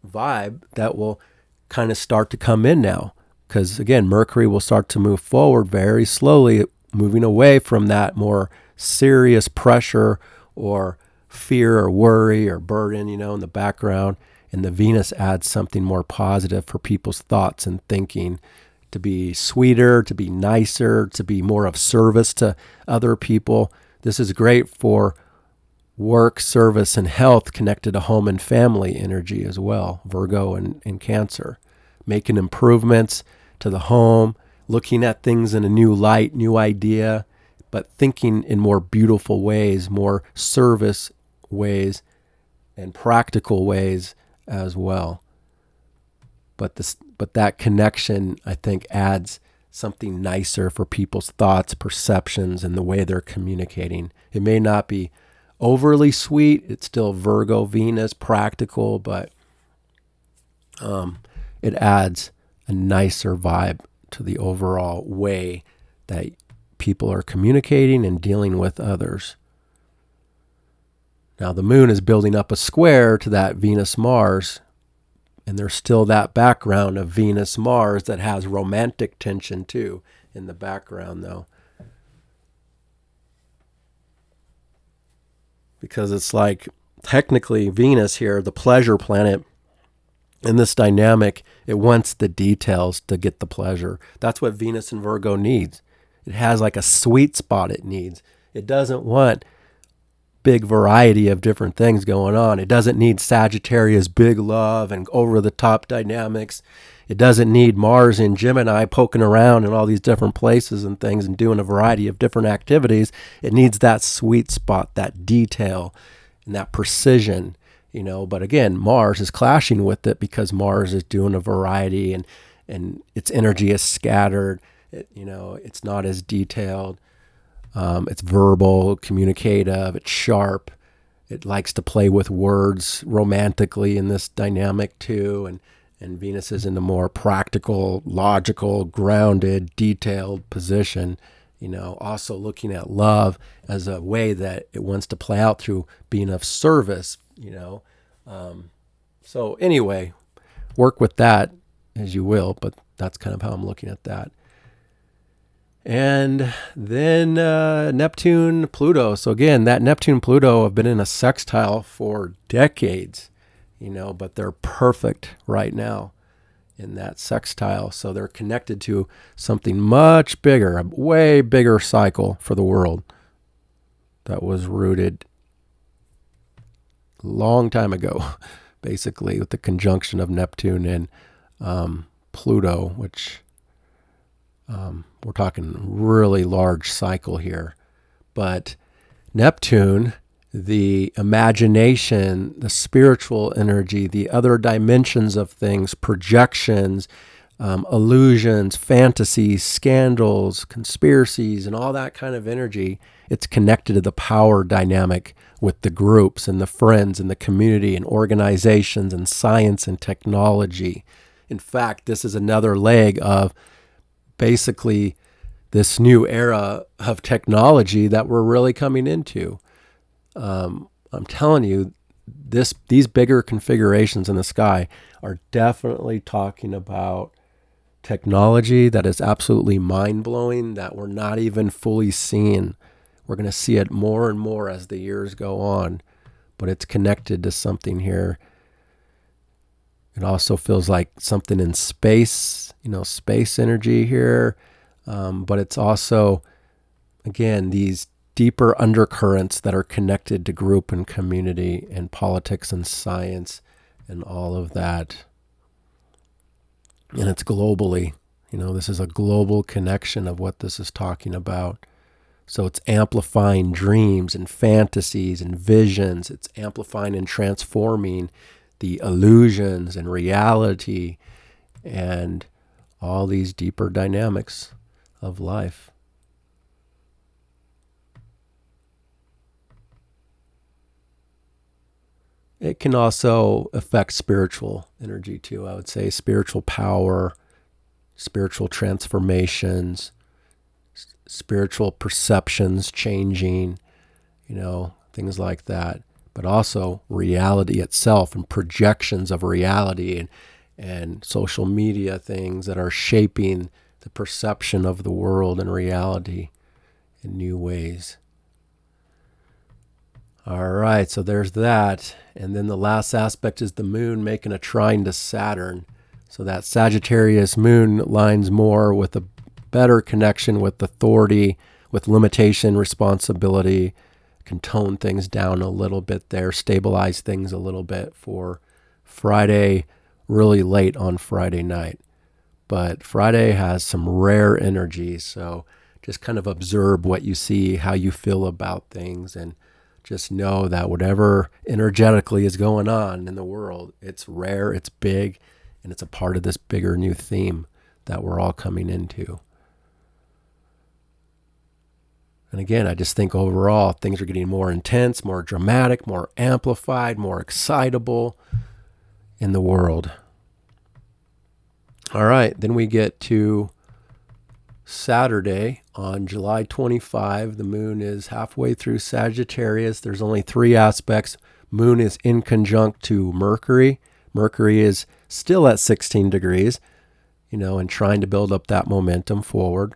vibe that will kind of start to come in now. Because again, Mercury will start to move forward very slowly, moving away from that more serious pressure or fear or worry or burden, in the background. And the Venus adds something more positive for people's thoughts and thinking, to be sweeter, to be nicer, to be more of service to other people. This is great for work, service, and health connected to home and family energy as well, Virgo and Cancer. Making improvements to the home, looking at things in a new light, new idea, but thinking in more beautiful ways, more service ways, and practical ways as well. But that connection, I think, adds something nicer for people's thoughts, perceptions, and the way they're communicating. It may not be overly sweet. It's still Virgo, Venus, practical, but it adds a nicer vibe to the overall way that people are communicating and dealing with others. Now, the moon is building up a square to that Venus-Mars, and there's still that background of Venus-Mars that has romantic tension, too, in the background, though. Because it's technically Venus here, the pleasure planet, in this dynamic, it wants the details to get the pleasure. That's what Venus and Virgo needs. It has a sweet spot it needs. It doesn't want big variety of different things going on. It doesn't need Sagittarius big love and over-the-top dynamics. It doesn't need Mars in Gemini poking around in all these different places and things and doing a variety of different activities. It needs that sweet spot, that detail, and that precision. But again, Mars is clashing with it because Mars is doing a variety and its energy is scattered. It's not as detailed. It's verbal, communicative, it's sharp. It likes to play with words romantically in this dynamic too. And Venus is in a more practical, logical, grounded, detailed position. Also looking at love as a way that it wants to play out through being of service, So anyway, work with that as you will, but that's kind of how I'm looking at that. And then Neptune, Pluto. So again, that Neptune, Pluto have been in a sextile for decades, but they're perfect right now in that sextile. So they're connected to something much bigger, a way bigger cycle for the world that was rooted a long time ago, basically, with the conjunction of Neptune and Pluto, which we're talking really large cycle here. But Neptune, the imagination, the spiritual energy, the other dimensions of things, projections, illusions, fantasies, scandals, conspiracies, and all that kind of energy, it's connected to the power dynamic with the groups and the friends and the community and organizations and science and technology. In fact, this is another leg of basically this new era of technology that we're really coming into. I'm telling you, these bigger configurations in the sky are definitely talking about technology that is absolutely mind-blowing, that we're not even fully seeing. We're going to see it more and more as the years go on, but it's connected to something here. It also feels like something in space, space energy here, but it's also, again, these deeper undercurrents that are connected to group and community and politics and science and all of that. And it's globally, this is a global connection of what this is talking about. So it's amplifying dreams and fantasies and visions. It's amplifying and transforming the illusions and reality and all these deeper dynamics of life. It can also affect spiritual energy too, I would say. Spiritual power, spiritual transformations, spiritual perceptions changing, things like that. But also reality itself and projections of reality and social media things that are shaping the perception of the world and reality in new ways. All right, so there's that. And then the last aspect is the moon making a trine to Saturn. So that Sagittarius moon lines more with a better connection with authority, with limitation, responsibility, can tone things down a little bit there, stabilize things a little bit for Friday, really late on Friday night. But Friday has some rare energy, so just kind of observe what you see, how you feel about things, and just know that whatever energetically is going on in the world, it's rare, it's big, and it's a part of this bigger new theme that we're all coming into. And again, I just think overall things are getting more intense, more dramatic, more amplified, more excitable in the world. All right, then we get to Saturday on July 25. The moon is halfway through Sagittarius. There's only 3 aspects. Moon is in conjunct to Mercury. Mercury is still at 16 degrees, and trying to build up that momentum forward.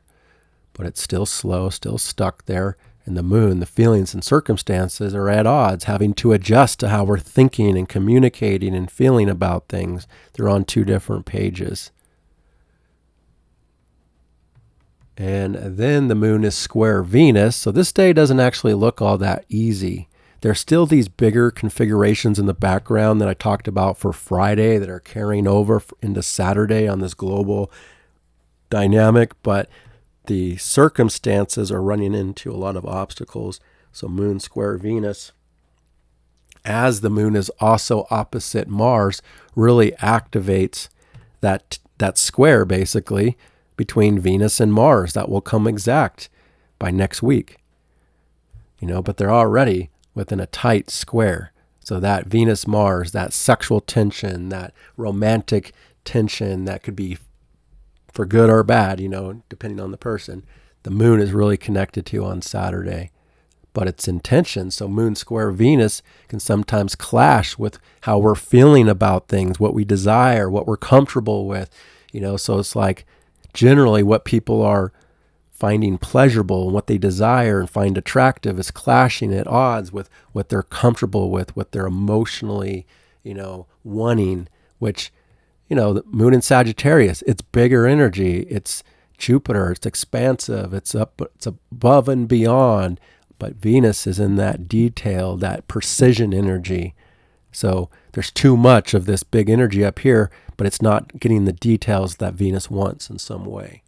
But it's still slow, still stuck there. And the moon, the feelings and circumstances are at odds, having to adjust to how we're thinking and communicating and feeling about things. They're on 2 different pages. And then the moon is square Venus. So this day doesn't actually look all that easy. There's still these bigger configurations in the background that I talked about for Friday that are carrying over into Saturday on this global dynamic, but the circumstances are running into a lot of obstacles. So moon square Venus as the moon is also opposite Mars, really activates that square basically between Venus and Mars that will come exact by next week. But they're already within a tight square. So that Venus-Mars, that sexual tension, that romantic tension that could be for good or bad, depending on the person, the moon is really connected to on Saturday. But it's in tension, so moon square Venus can sometimes clash with how we're feeling about things, what we desire, what we're comfortable with, so it's like generally what people are finding pleasurable and what they desire and find attractive is clashing at odds with what they're comfortable with, what they're emotionally, wanting, which, the moon in Sagittarius, it's bigger energy, it's Jupiter, it's expansive, it's above and beyond, but Venus is in that detail, that precision energy. So there's too much of this big energy up here, but it's not getting the details that Venus wants in some way.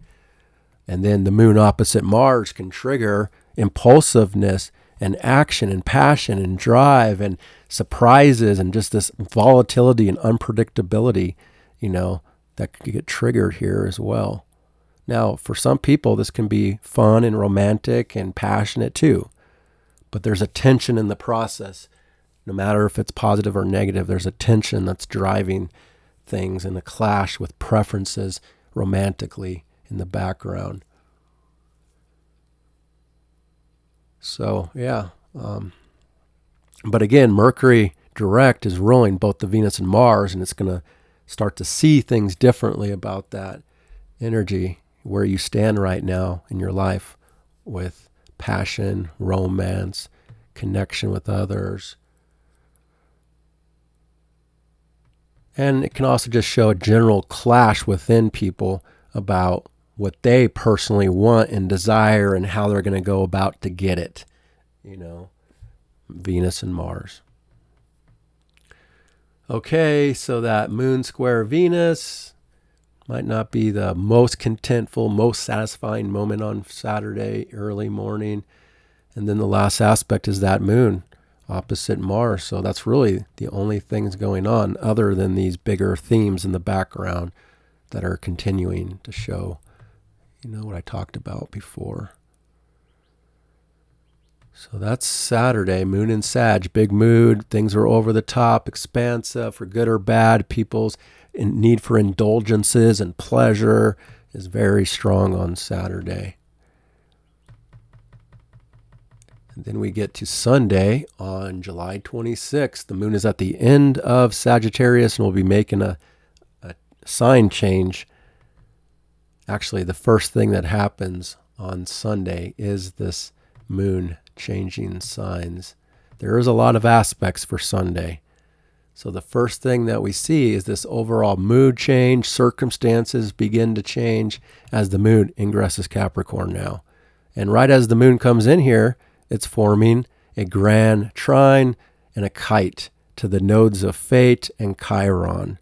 And then the moon opposite Mars can trigger impulsiveness and action and passion and drive and surprises and just this volatility and unpredictability, that could get triggered here as well. Now, for some people, this can be fun and romantic and passionate too. But there's a tension in the process. No matter if it's positive or negative, there's a tension that's driving things and a clash with preferences romantically in the background. So, yeah. But again, Mercury direct is ruling both the Venus and Mars, and it's going to start to see things differently about that energy, where you stand right now in your life with passion, romance, connection with others. And it can also just show a general clash within people about what they personally want and desire and how they're going to go about to get it. Venus and Mars. Okay, so that moon square Venus might not be the most contentful, most satisfying moment on Saturday, early morning. And then the last aspect is that moon opposite Mars. So that's really the only things going on other than these bigger themes in the background that are continuing to show, what I talked about before. So that's Saturday, moon in Sag, big mood, things are over the top, expansive, for good or bad. People's need for indulgences and pleasure is very strong on Saturday. And then we get to Sunday on July 26th. The moon is at the end of Sagittarius and we'll be making a sign change. Actually, the first thing that happens on Sunday is this moon changing signs. There is a lot of aspects for Sunday. So the first thing that we see is this overall mood change. Circumstances begin to change as the moon ingresses Capricorn now. And right as the moon comes in here, it's forming a grand trine and a kite to the nodes of Fate and Chiron.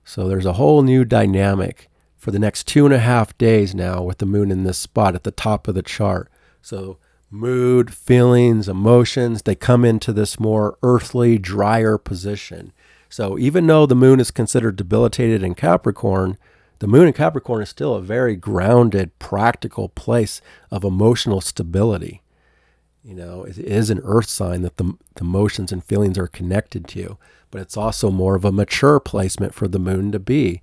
So there's a whole new dynamic for the next 2.5 days now with the moon in this spot at the top of the chart. So mood, feelings, emotions, they come into this more earthly, drier position. So even though the moon is considered debilitated in Capricorn, the moon in Capricorn is still a very grounded, practical place of emotional stability. It is an earth sign that the emotions and feelings are connected to, but it's also more of a mature placement for the moon to be,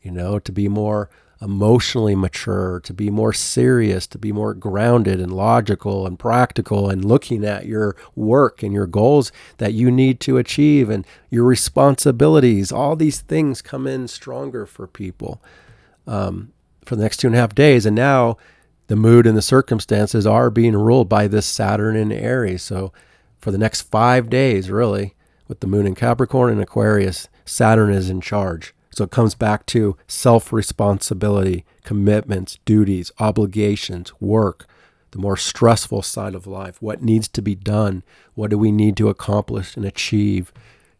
to be more emotionally mature, to be more serious, to be more grounded and logical and practical and looking at your work and your goals that you need to achieve and your responsibilities. All these things come in stronger for people for the next 2.5 days. And now the mood and the circumstances are being ruled by this Saturn in Aries. So for the next 5 days, really, with the moon in Capricorn and Aquarius, Saturn is in charge. So it comes back to self-responsibility, commitments, duties, obligations, work, the more stressful side of life. What needs to be done? What do we need to accomplish and achieve,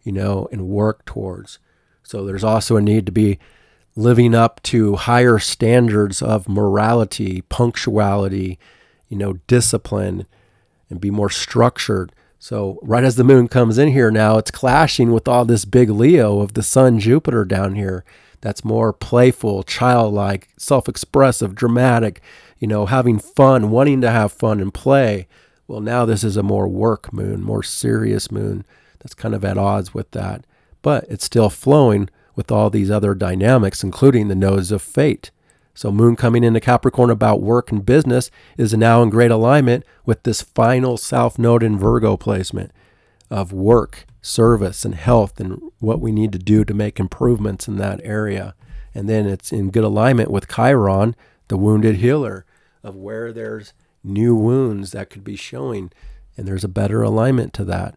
and work towards? So there's also a need to be living up to higher standards of morality, punctuality, discipline, and be more structured So right as the moon comes in here now, it's clashing with all this big Leo of the sun Jupiter down here. That's more playful, childlike, self-expressive, dramatic, having fun, wanting to have fun and play. Well, now this is a more work moon, more serious moon. That's kind of at odds with that. But it's still flowing with all these other dynamics, including the nodes of fate. So moon coming into Capricorn about work and business is now in great alignment with this final south node in Virgo placement of work, service, and health, and what we need to do to make improvements in that area. And then it's in good alignment with Chiron, the wounded healer, of where there's new wounds that could be showing, and there's a better alignment to that.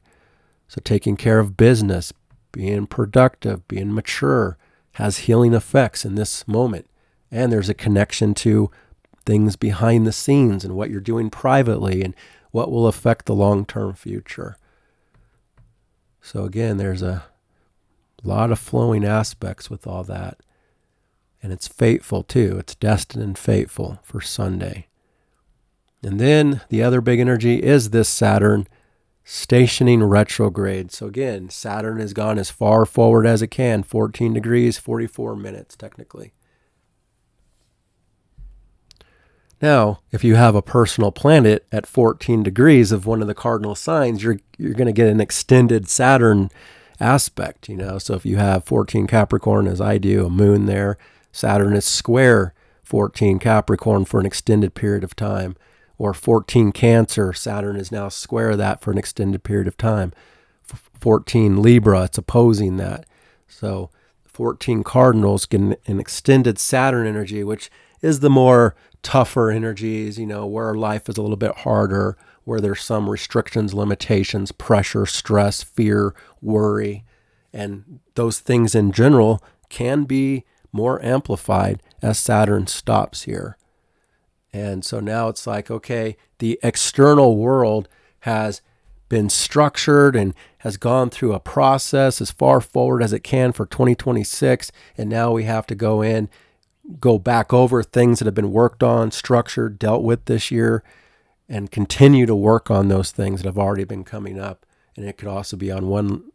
So taking care of business, being productive, being mature, has healing effects in this moment. And there's a connection to things behind the scenes and what you're doing privately and what will affect the long-term future. So again, there's a lot of flowing aspects with all that. And it's fateful too. It's destined and fateful for Sunday. And then the other big energy is this Saturn stationing retrograde. So again, Saturn has gone as far forward as it can, 14 degrees, 44 minutes technically. Now, if you have a personal planet at 14 degrees of one of the cardinal signs, you're going to get an extended Saturn aspect, So if you have 14 Capricorn, as I do, a moon there, Saturn is square 14 Capricorn for an extended period of time. Or 14 Cancer, Saturn is now square that for an extended period of time. 14 Libra, it's opposing that. So 14 Cardinals get an extended Saturn energy, which is the more tougher energies, where life is a little bit harder, where there's some restrictions, limitations, pressure, stress, fear, worry. And those things in general can be more amplified as Saturn stops here. And so now it's like, okay, the external world has been structured and has gone through a process as far forward as it can for 2026. And now we have to go back over things that have been worked on, structured, dealt with this year, and continue to work on those things that have already been coming up. And it could also be on one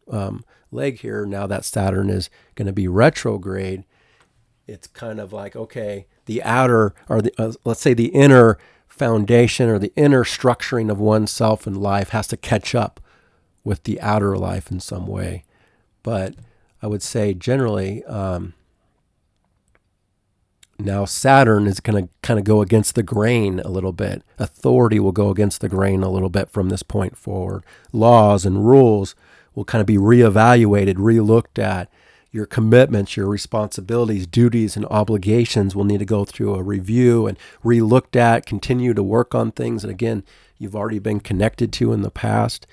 leg here. Now that Saturn is going to be retrograde, it's kind of like, okay, the outer, or let's say the inner foundation or the inner structuring of oneself in life has to catch up with the outer life in some way. But I would say generally, now Saturn is going to kind of go against the grain a little bit. Authority will go against the grain a little bit from this point forward. Laws and rules will kind of be reevaluated, relooked at. Your commitments, your responsibilities, duties, and obligations will need to go through a review and relooked at, continue to work on things that, again, you've already been connected to in the past.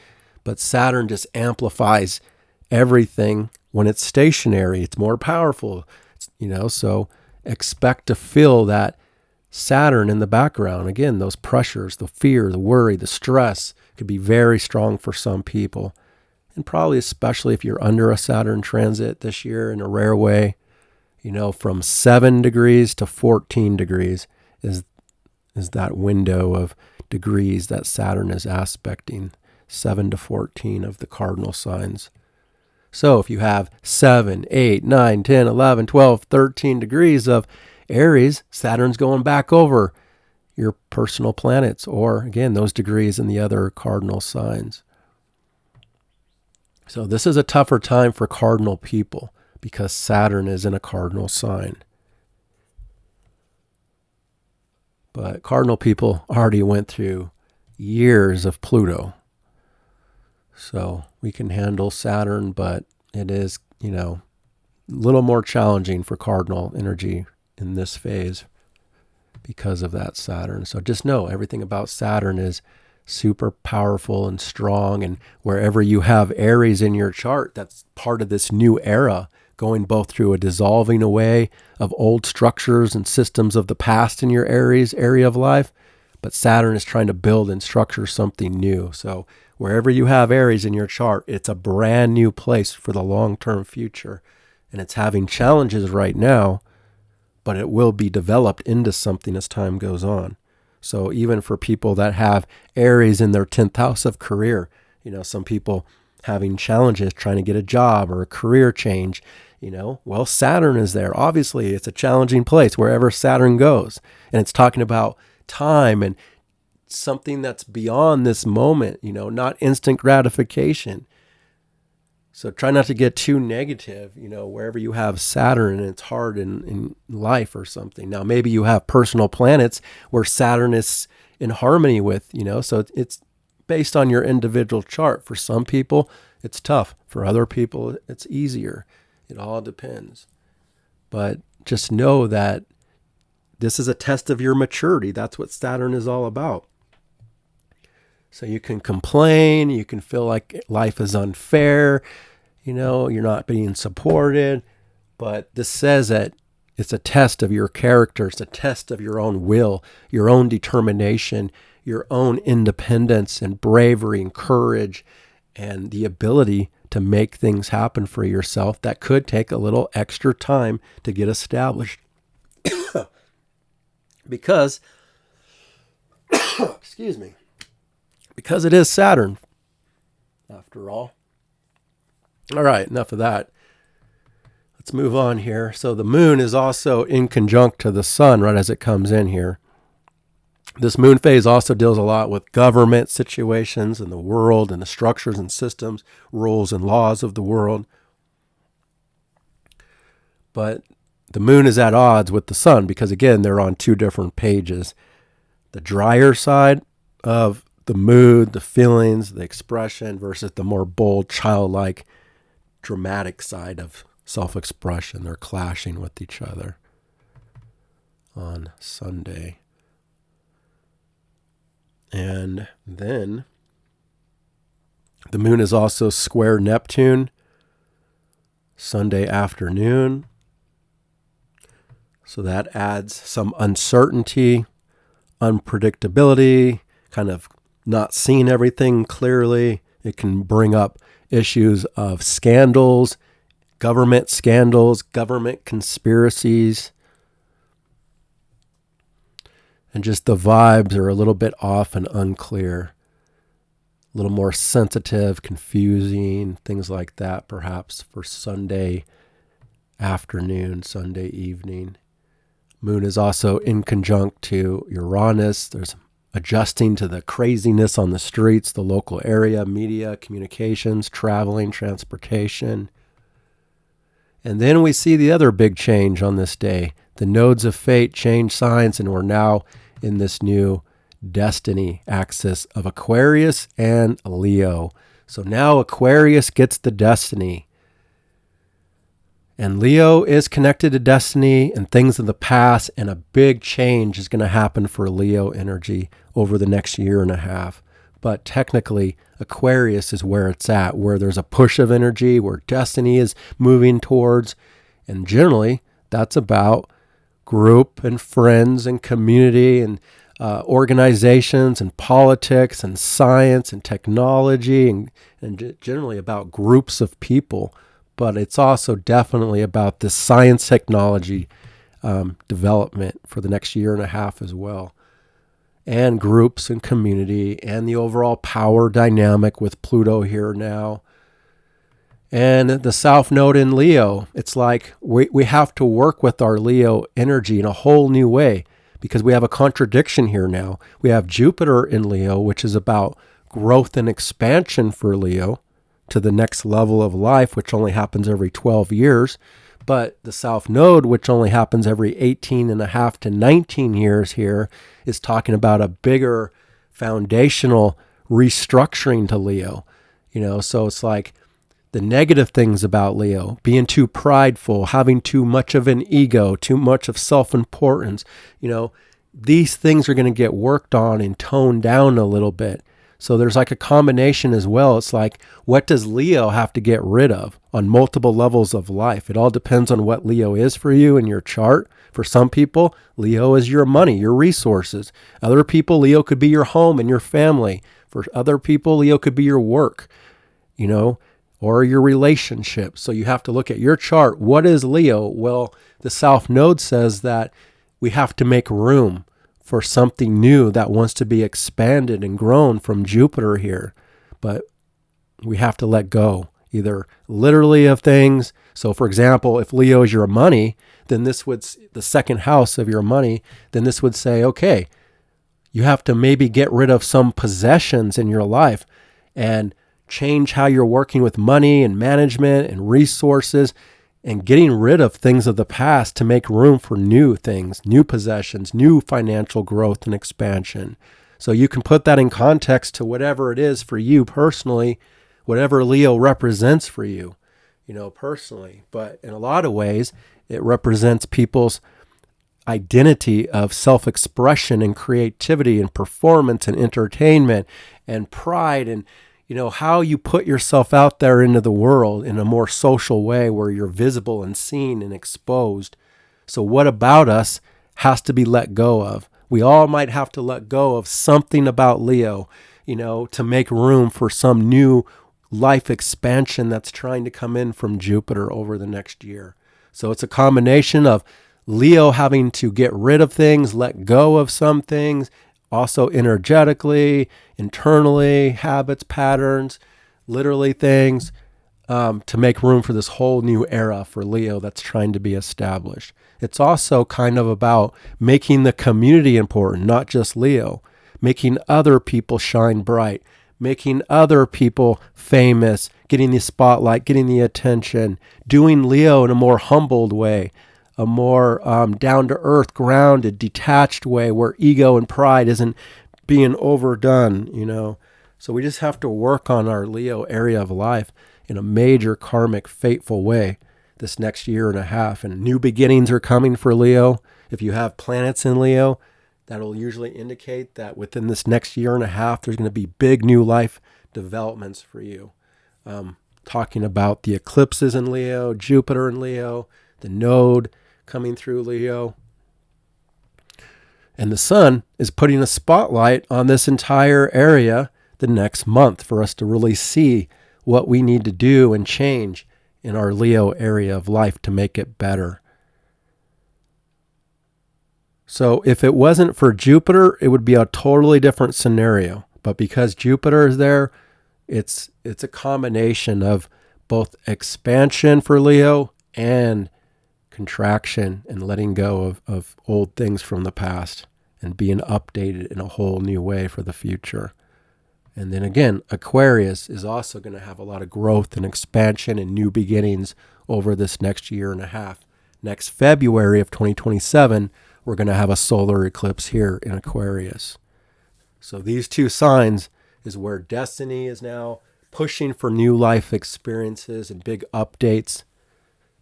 But Saturn just amplifies everything when it's stationary. It's more powerful, so expect to feel that Saturn in the background. Again, those pressures, the fear, the worry, the stress could be very strong for some people. And probably especially if you're under a Saturn transit this year in a rare way, from 7 degrees to 14 degrees is that window of degrees that Saturn is aspecting, 7 to 14 of the cardinal signs. So if you have 7, 8, 9, 10, 11, 12, 13 degrees of Aries, Saturn's going back over your personal planets, or again, those degrees in the other cardinal signs. So this is a tougher time for cardinal people because Saturn is in a cardinal sign. But cardinal people already went through years of Pluto. So we can handle Saturn, but it is, a little more challenging for cardinal energy in this phase because of that Saturn. So just know everything about Saturn is super powerful and strong, and wherever you have Aries in your chart, that's part of this new era, going both through a dissolving away of old structures and systems of the past in your Aries area of life, but Saturn is trying to build and structure something new. So wherever you have Aries in your chart, it's a brand new place for the long-term future, and it's having challenges right now, but it will be developed into something as time goes on. So even for people that have Aries in their 10th house of career, Some people having challenges trying to get a job or a career change, well, Saturn is there. Obviously, it's a challenging place wherever Saturn goes. And it's talking about time and something that's beyond this moment, not instant gratification. So try not to get too negative, wherever you have Saturn and it's hard in life or something. Now, maybe you have personal planets where Saturn is in harmony with, so it's based on your individual chart. For some people, it's tough. For other people, it's easier. It all depends. But just know that this is a test of your maturity. That's what Saturn is all about. So you can complain, you can feel like life is unfair, you're not being supported, but this says that it's a test of your character, it's a test of your own will, your own determination, your own independence and bravery and courage, and the ability to make things happen for yourself that could take a little extra time to get established. Because, excuse me, because it is Saturn, after all. All right, enough of that. Let's move on here. So the moon is also in conjunct to the sun right as it comes in here. This moon phase also deals a lot with government situations in the world and the structures and systems, rules and laws of the world. But the moon is at odds with the sun because, again, they're on two different pages. The drier side of the mood, the feelings, the expression versus the more bold, childlike, dramatic side of self-expression. They're clashing with each other on Sunday. And then the moon is also square Neptune Sunday afternoon. So that adds some uncertainty, unpredictability, kind of not seeing everything clearly. It can bring up issues of scandals, government conspiracies. And just the vibes are a little bit off and unclear. A little more sensitive, confusing, things like that, perhaps for Sunday afternoon, Sunday evening. Moon is also in conjunct to Uranus. There's adjusting to the craziness on the streets, the local area, media, communications, traveling, transportation. And then we see the other big change on this day. The nodes of fate change signs, and we're now in this new destiny axis of Aquarius and Leo. So now Aquarius gets the destiny. And Leo is connected to destiny and things of the past, and a big change is going to happen for Leo energy over the next year and a half. But technically, Aquarius is where it's at, where there's a push of energy, where destiny is moving towards. And generally, that's about group and friends and community and organizations and politics and science and technology and generally about groups of people. But it's also definitely about the science technology development for the next year and a half as well. And groups and community and the overall power dynamic with Pluto here now. And the South Node in Leo, it's like we have to work with our Leo energy in a whole new way because we have a contradiction here now. We have Jupiter in Leo, which is about growth and expansion for Leo to the next level of life, which only happens every 12 years. But the South Node, which only happens every 18 and a half to 19 years here, is talking about a bigger foundational restructuring to Leo. So it's like the negative things about Leo, being too prideful, having too much of an ego, too much of self-importance. These things are going to get worked on and toned down a little bit. So there's like a combination as well. It's like, what does Leo have to get rid of on multiple levels of life? It all depends on what Leo is for you in your chart. For some people, Leo is your money, your resources. Other people, Leo could be your home and your family. For other people, Leo could be your work, or your relationship. So you have to look at your chart. What is Leo? Well, the South Node says that we have to make room for something new that wants to be expanded and grown from Jupiter here. But We have to let go, either literally of things. So for example, if Leo is your money, then this would, the second house of your money, then this would say, okay, you have to maybe get rid of some possessions in your life and change how you're working with money and management and resources, and getting rid of things of the past to make room for new things, new possessions, new financial growth and expansion. So you can put that in context to whatever it is for you personally, whatever Leo represents for you, personally. But in a lot of ways, it represents people's identity of self-expression and creativity and performance and entertainment and pride, and how you put yourself out there into the world in a more social way where you're visible and seen and exposed. So what about us has to be let go of? We all might have to let go of something about Leo, to make room for some new life expansion that's trying to come in from Jupiter over the next year. So it's a combination of Leo having to get rid of things, let go of some things, also energetically, internally, habits, patterns, literally things, to make room for this whole new era for Leo that's trying to be established. It's also kind of about making the community important, not just Leo, making other people shine bright, making other people famous, getting the spotlight, getting the attention, doing Leo in a more humbled way, a more down-to-earth, grounded, detached way where ego and pride isn't being overdone, So we just have to work on our Leo area of life in a major karmic, fateful way this next year and a half. And new beginnings are coming for Leo. If you have planets in Leo, that'll usually indicate that within this next year and a half, there's going to be big new life developments for you. Talking about the eclipses in Leo, Jupiter in Leo, the node coming through Leo. And the sun is putting a spotlight on this entire area the next month for us to really see what we need to do and change in our Leo area of life to make it better. So if it wasn't for Jupiter, it would be a totally different scenario. But because Jupiter is there, it's a combination of both expansion for Leo and contraction and letting go of old things from the past and being updated in a whole new way for the future. And then again, Aquarius is also going to have a lot of growth and expansion and new beginnings over this next year and a half. Next February of 2027, we're going to have a solar eclipse here in Aquarius. So these two signs is where destiny is now pushing for new life experiences and big updates.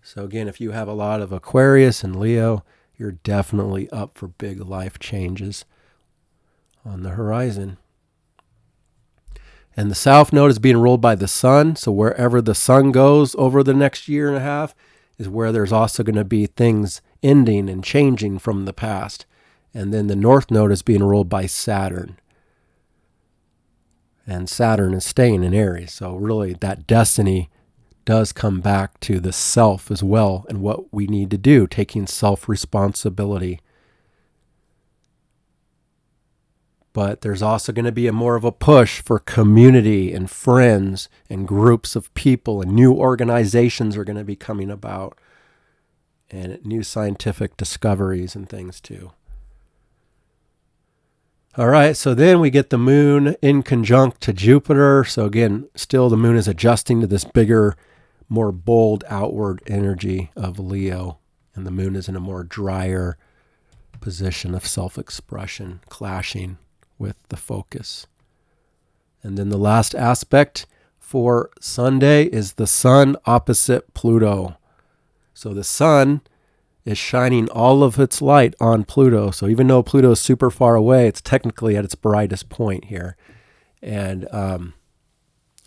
So again, if you have a lot of Aquarius and Leo, you're definitely up for big life changes on the horizon. And the south node is being ruled by the sun. So wherever the sun goes over the next year and a half is where there's also going to be things ending and changing from the past. And then the north node is being ruled by Saturn. And Saturn is staying in Aries. So really that destiny does come back to the self as well and what we need to do, taking self-responsibility. But there's also going to be more of a push for community and friends and groups of people, and new organizations are going to be coming about, and new scientific discoveries and things too. All right, so then we get the moon in conjunct to Jupiter. So again, still the moon is adjusting to this bigger, more bold outward energy of Leo, and the moon is in a more drier position of self-expression, clashing with the focus. And then the last aspect for Sunday is the sun opposite Pluto. So the sun is shining all of its light on Pluto. So even though Pluto is super far away, it's technically at its brightest point here. And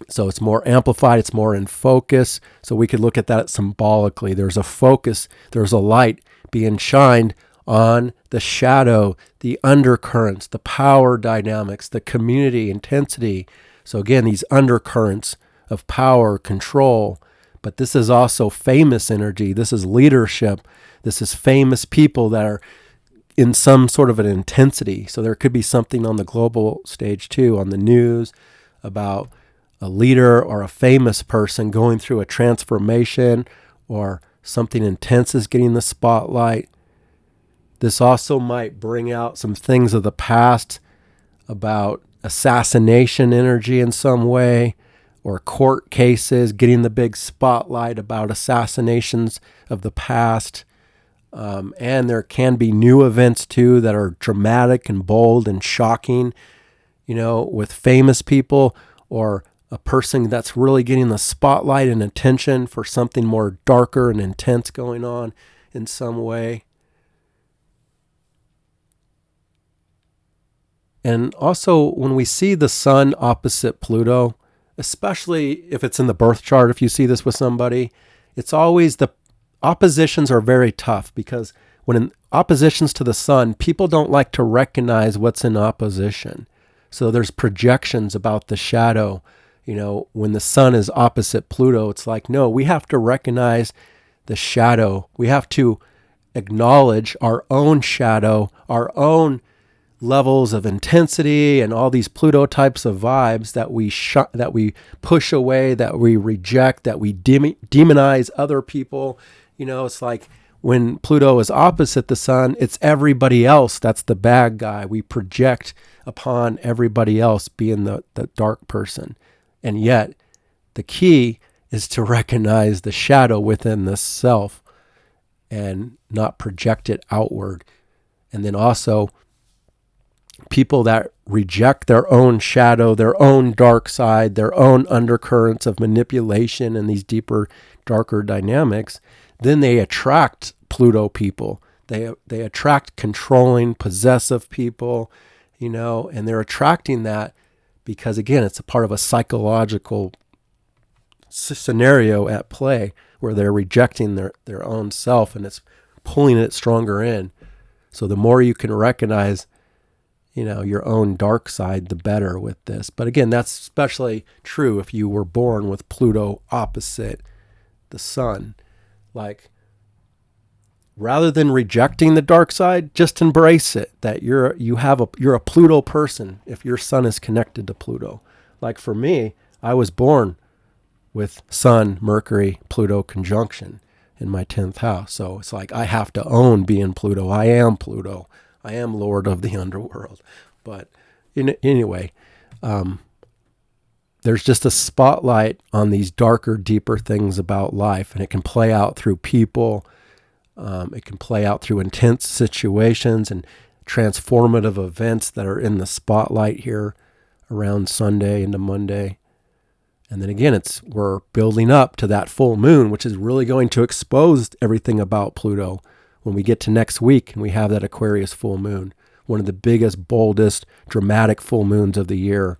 so it's more amplified, it's more in focus. So we could look at that symbolically. There's a focus, there's a light being shined on the shadow, the undercurrents, the power dynamics, the community intensity. So again, these undercurrents of power, control, but this is also famous energy. This is leadership. This is famous people that are in some sort of an intensity. So there could be something on the global stage too, on the news, about a leader or a famous person going through a transformation or something intense is getting the spotlight. This also might bring out some things of the past about assassination energy in some way, or court cases getting the big spotlight about assassinations of the past. And there can be new events too that are dramatic and bold and shocking, with famous people or a person that's really getting the spotlight and attention for something more darker and intense going on in some way. And also, when we see the sun opposite Pluto, especially if it's in the birth chart, if you see this with somebody, it's always the oppositions are very tough, because when in oppositions to the sun, people don't like to recognize what's in opposition. So there's projections about the shadow. When the sun is opposite Pluto, it's like, no, we have to recognize the shadow. We have to acknowledge our own shadow, our own levels of intensity, and all these Pluto types of vibes that we push away, that we reject, that we demonize other people. It's like when Pluto is opposite the sun, it's everybody else that's the bad guy. We project upon everybody else being the dark person. And yet, the key is to recognize the shadow within the self and not project it outward. And then also, people that reject their own shadow, their own dark side, their own undercurrents of manipulation and these deeper, darker dynamics, then they attract Pluto people. They attract controlling, possessive people, and they're attracting that because, again, it's a part of a psychological scenario at play where they're rejecting their own self, and it's pulling it stronger in. So the more you can recognize your own dark side, the better with this. But again, that's especially true if you were born with Pluto opposite the sun. Like, rather than rejecting the dark side, just embrace it, that you're a Pluto person if your sun is connected to Pluto. Like for me, I was born with Sun, Mercury, Pluto conjunction in my 10th house. So it's like I have to own being Pluto. I am Pluto. I am Lord of the underworld. But anyway, there's just a spotlight on these darker, deeper things about life, and it can play out through people. It can play out through intense situations and transformative events that are in the spotlight here around Sunday into Monday. And then again, we're building up to that full moon, which is really going to expose everything about Pluto when we get to next week and we have that Aquarius full moon, one of the biggest, boldest, dramatic full moons of the year,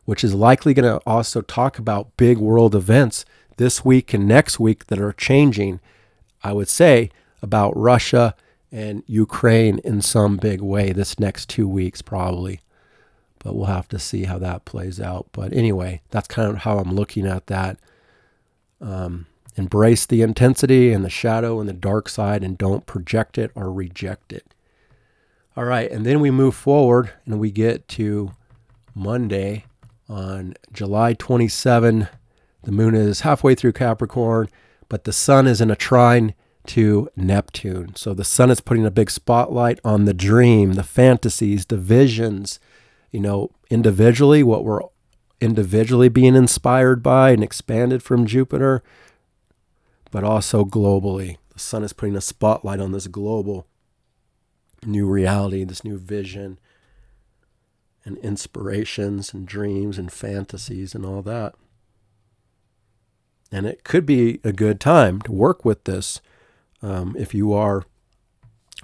which is likely going to also talk about big world events this week and next week that are changing, I would say, about Russia and Ukraine in some big way this next 2 weeks probably. But we'll have to see how that plays out. But anyway, that's kind of how I'm looking at that. Embrace the intensity and the shadow and the dark side, and don't project it or reject it. All right, and then we move forward and we get to Monday on July 27. The moon is halfway through Capricorn, but the sun is in a trine to Neptune. So the sun is putting a big spotlight on the dream, the fantasies, the visions, individually, what we're individually being inspired by and expanded from Jupiter, but also globally. The sun is putting a spotlight on this global new reality, this new vision and inspirations and dreams and fantasies and all that. And it could be a good time to work with this. If you are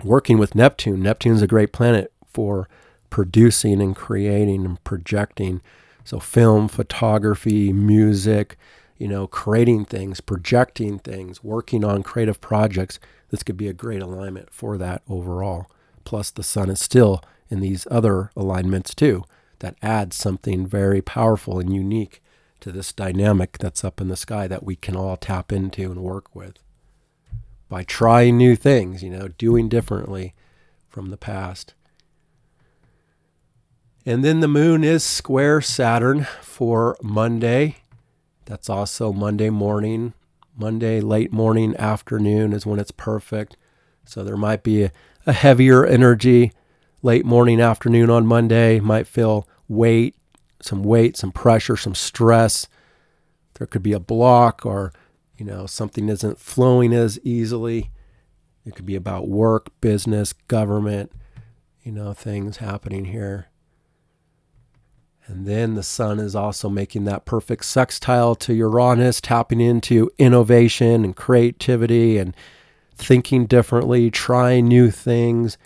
working with Neptune, Neptune's a great planet for producing and creating and projecting. So film, photography, music, creating things, projecting things, working on creative projects. This could be a great alignment for that overall. Plus the sun is still in these other alignments too, that adds something very powerful and unique to this dynamic that's up in the sky that we can all tap into and work with by trying new things, doing differently from the past. And then the moon is square Saturn for Monday. That's also Monday morning. Monday, late morning, afternoon is when it's perfect. So there might be a heavier energy late morning, afternoon on Monday. Might feel some pressure, some stress. There could be a block, or something isn't flowing as easily. It could be about work, business, government, things happening here. And then the sun is also making that perfect sextile to Uranus, tapping into innovation and creativity and thinking differently, trying new things,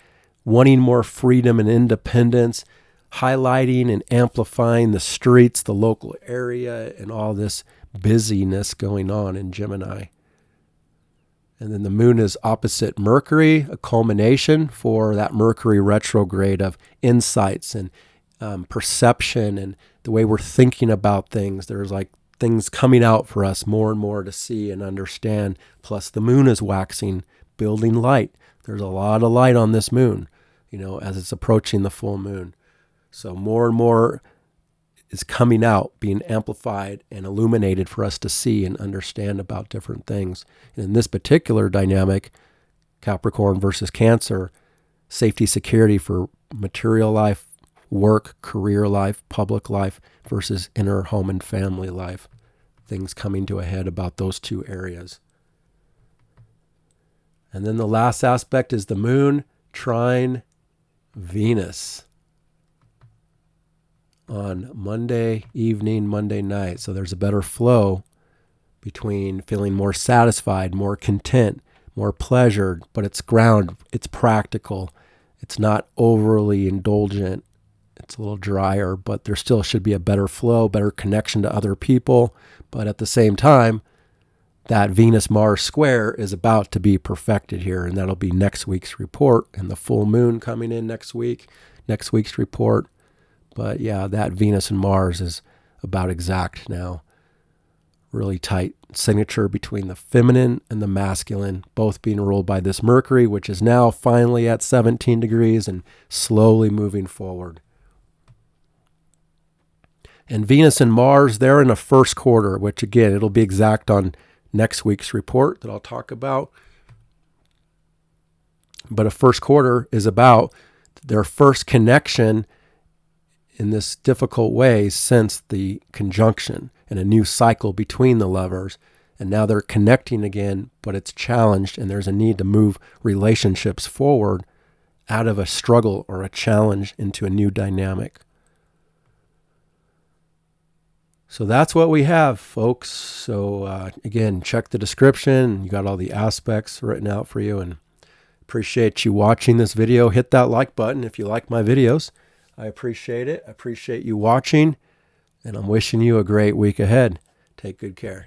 wanting more freedom and independence, highlighting and amplifying the streets, the local area, and all this busyness going on in Gemini. And then the moon is opposite Mercury, a culmination for that Mercury retrograde of insights and perception and the way we're thinking about things. There's like things coming out for us more and more to see and understand. Plus the moon is waxing, building light. There's a lot of light on this moon, as it's approaching the full moon. So more and more is coming out, being amplified and illuminated for us to see and understand about different things. And in this particular dynamic, Capricorn versus Cancer, safety, security for material life, work, career life, public life versus inner home and family life. Things coming to a head about those two areas. And then the last aspect is the moon trine Venus on Monday evening, Monday night. So there's a better flow between feeling more satisfied, more content, more pleasured, but it's ground, it's practical. It's not overly indulgent. It's a little drier, but there still should be a better flow, better connection to other people. But at the same time, that Venus-Mars square is about to be perfected here, and that'll be next week's report, and the full moon coming in next week's report. But yeah, that Venus and Mars is about exact now. Really tight signature between the feminine and the masculine, both being ruled by this Mercury, which is now finally at 17 degrees and slowly moving forward. And Venus and Mars, they're in a first quarter, which again, it'll be exact on next week's report that I'll talk about. But a first quarter is about their first connection in this difficult way since the conjunction and a new cycle between the lovers. And now they're connecting again, but it's challenged, and there's a need to move relationships forward out of a struggle or a challenge into a new dynamic. So that's what we have, folks. So again, check the description. You got all the aspects written out for you, and appreciate you watching this video. Hit that like button if you like my videos. I appreciate it. I appreciate you watching, and I'm wishing you a great week ahead. Take good care.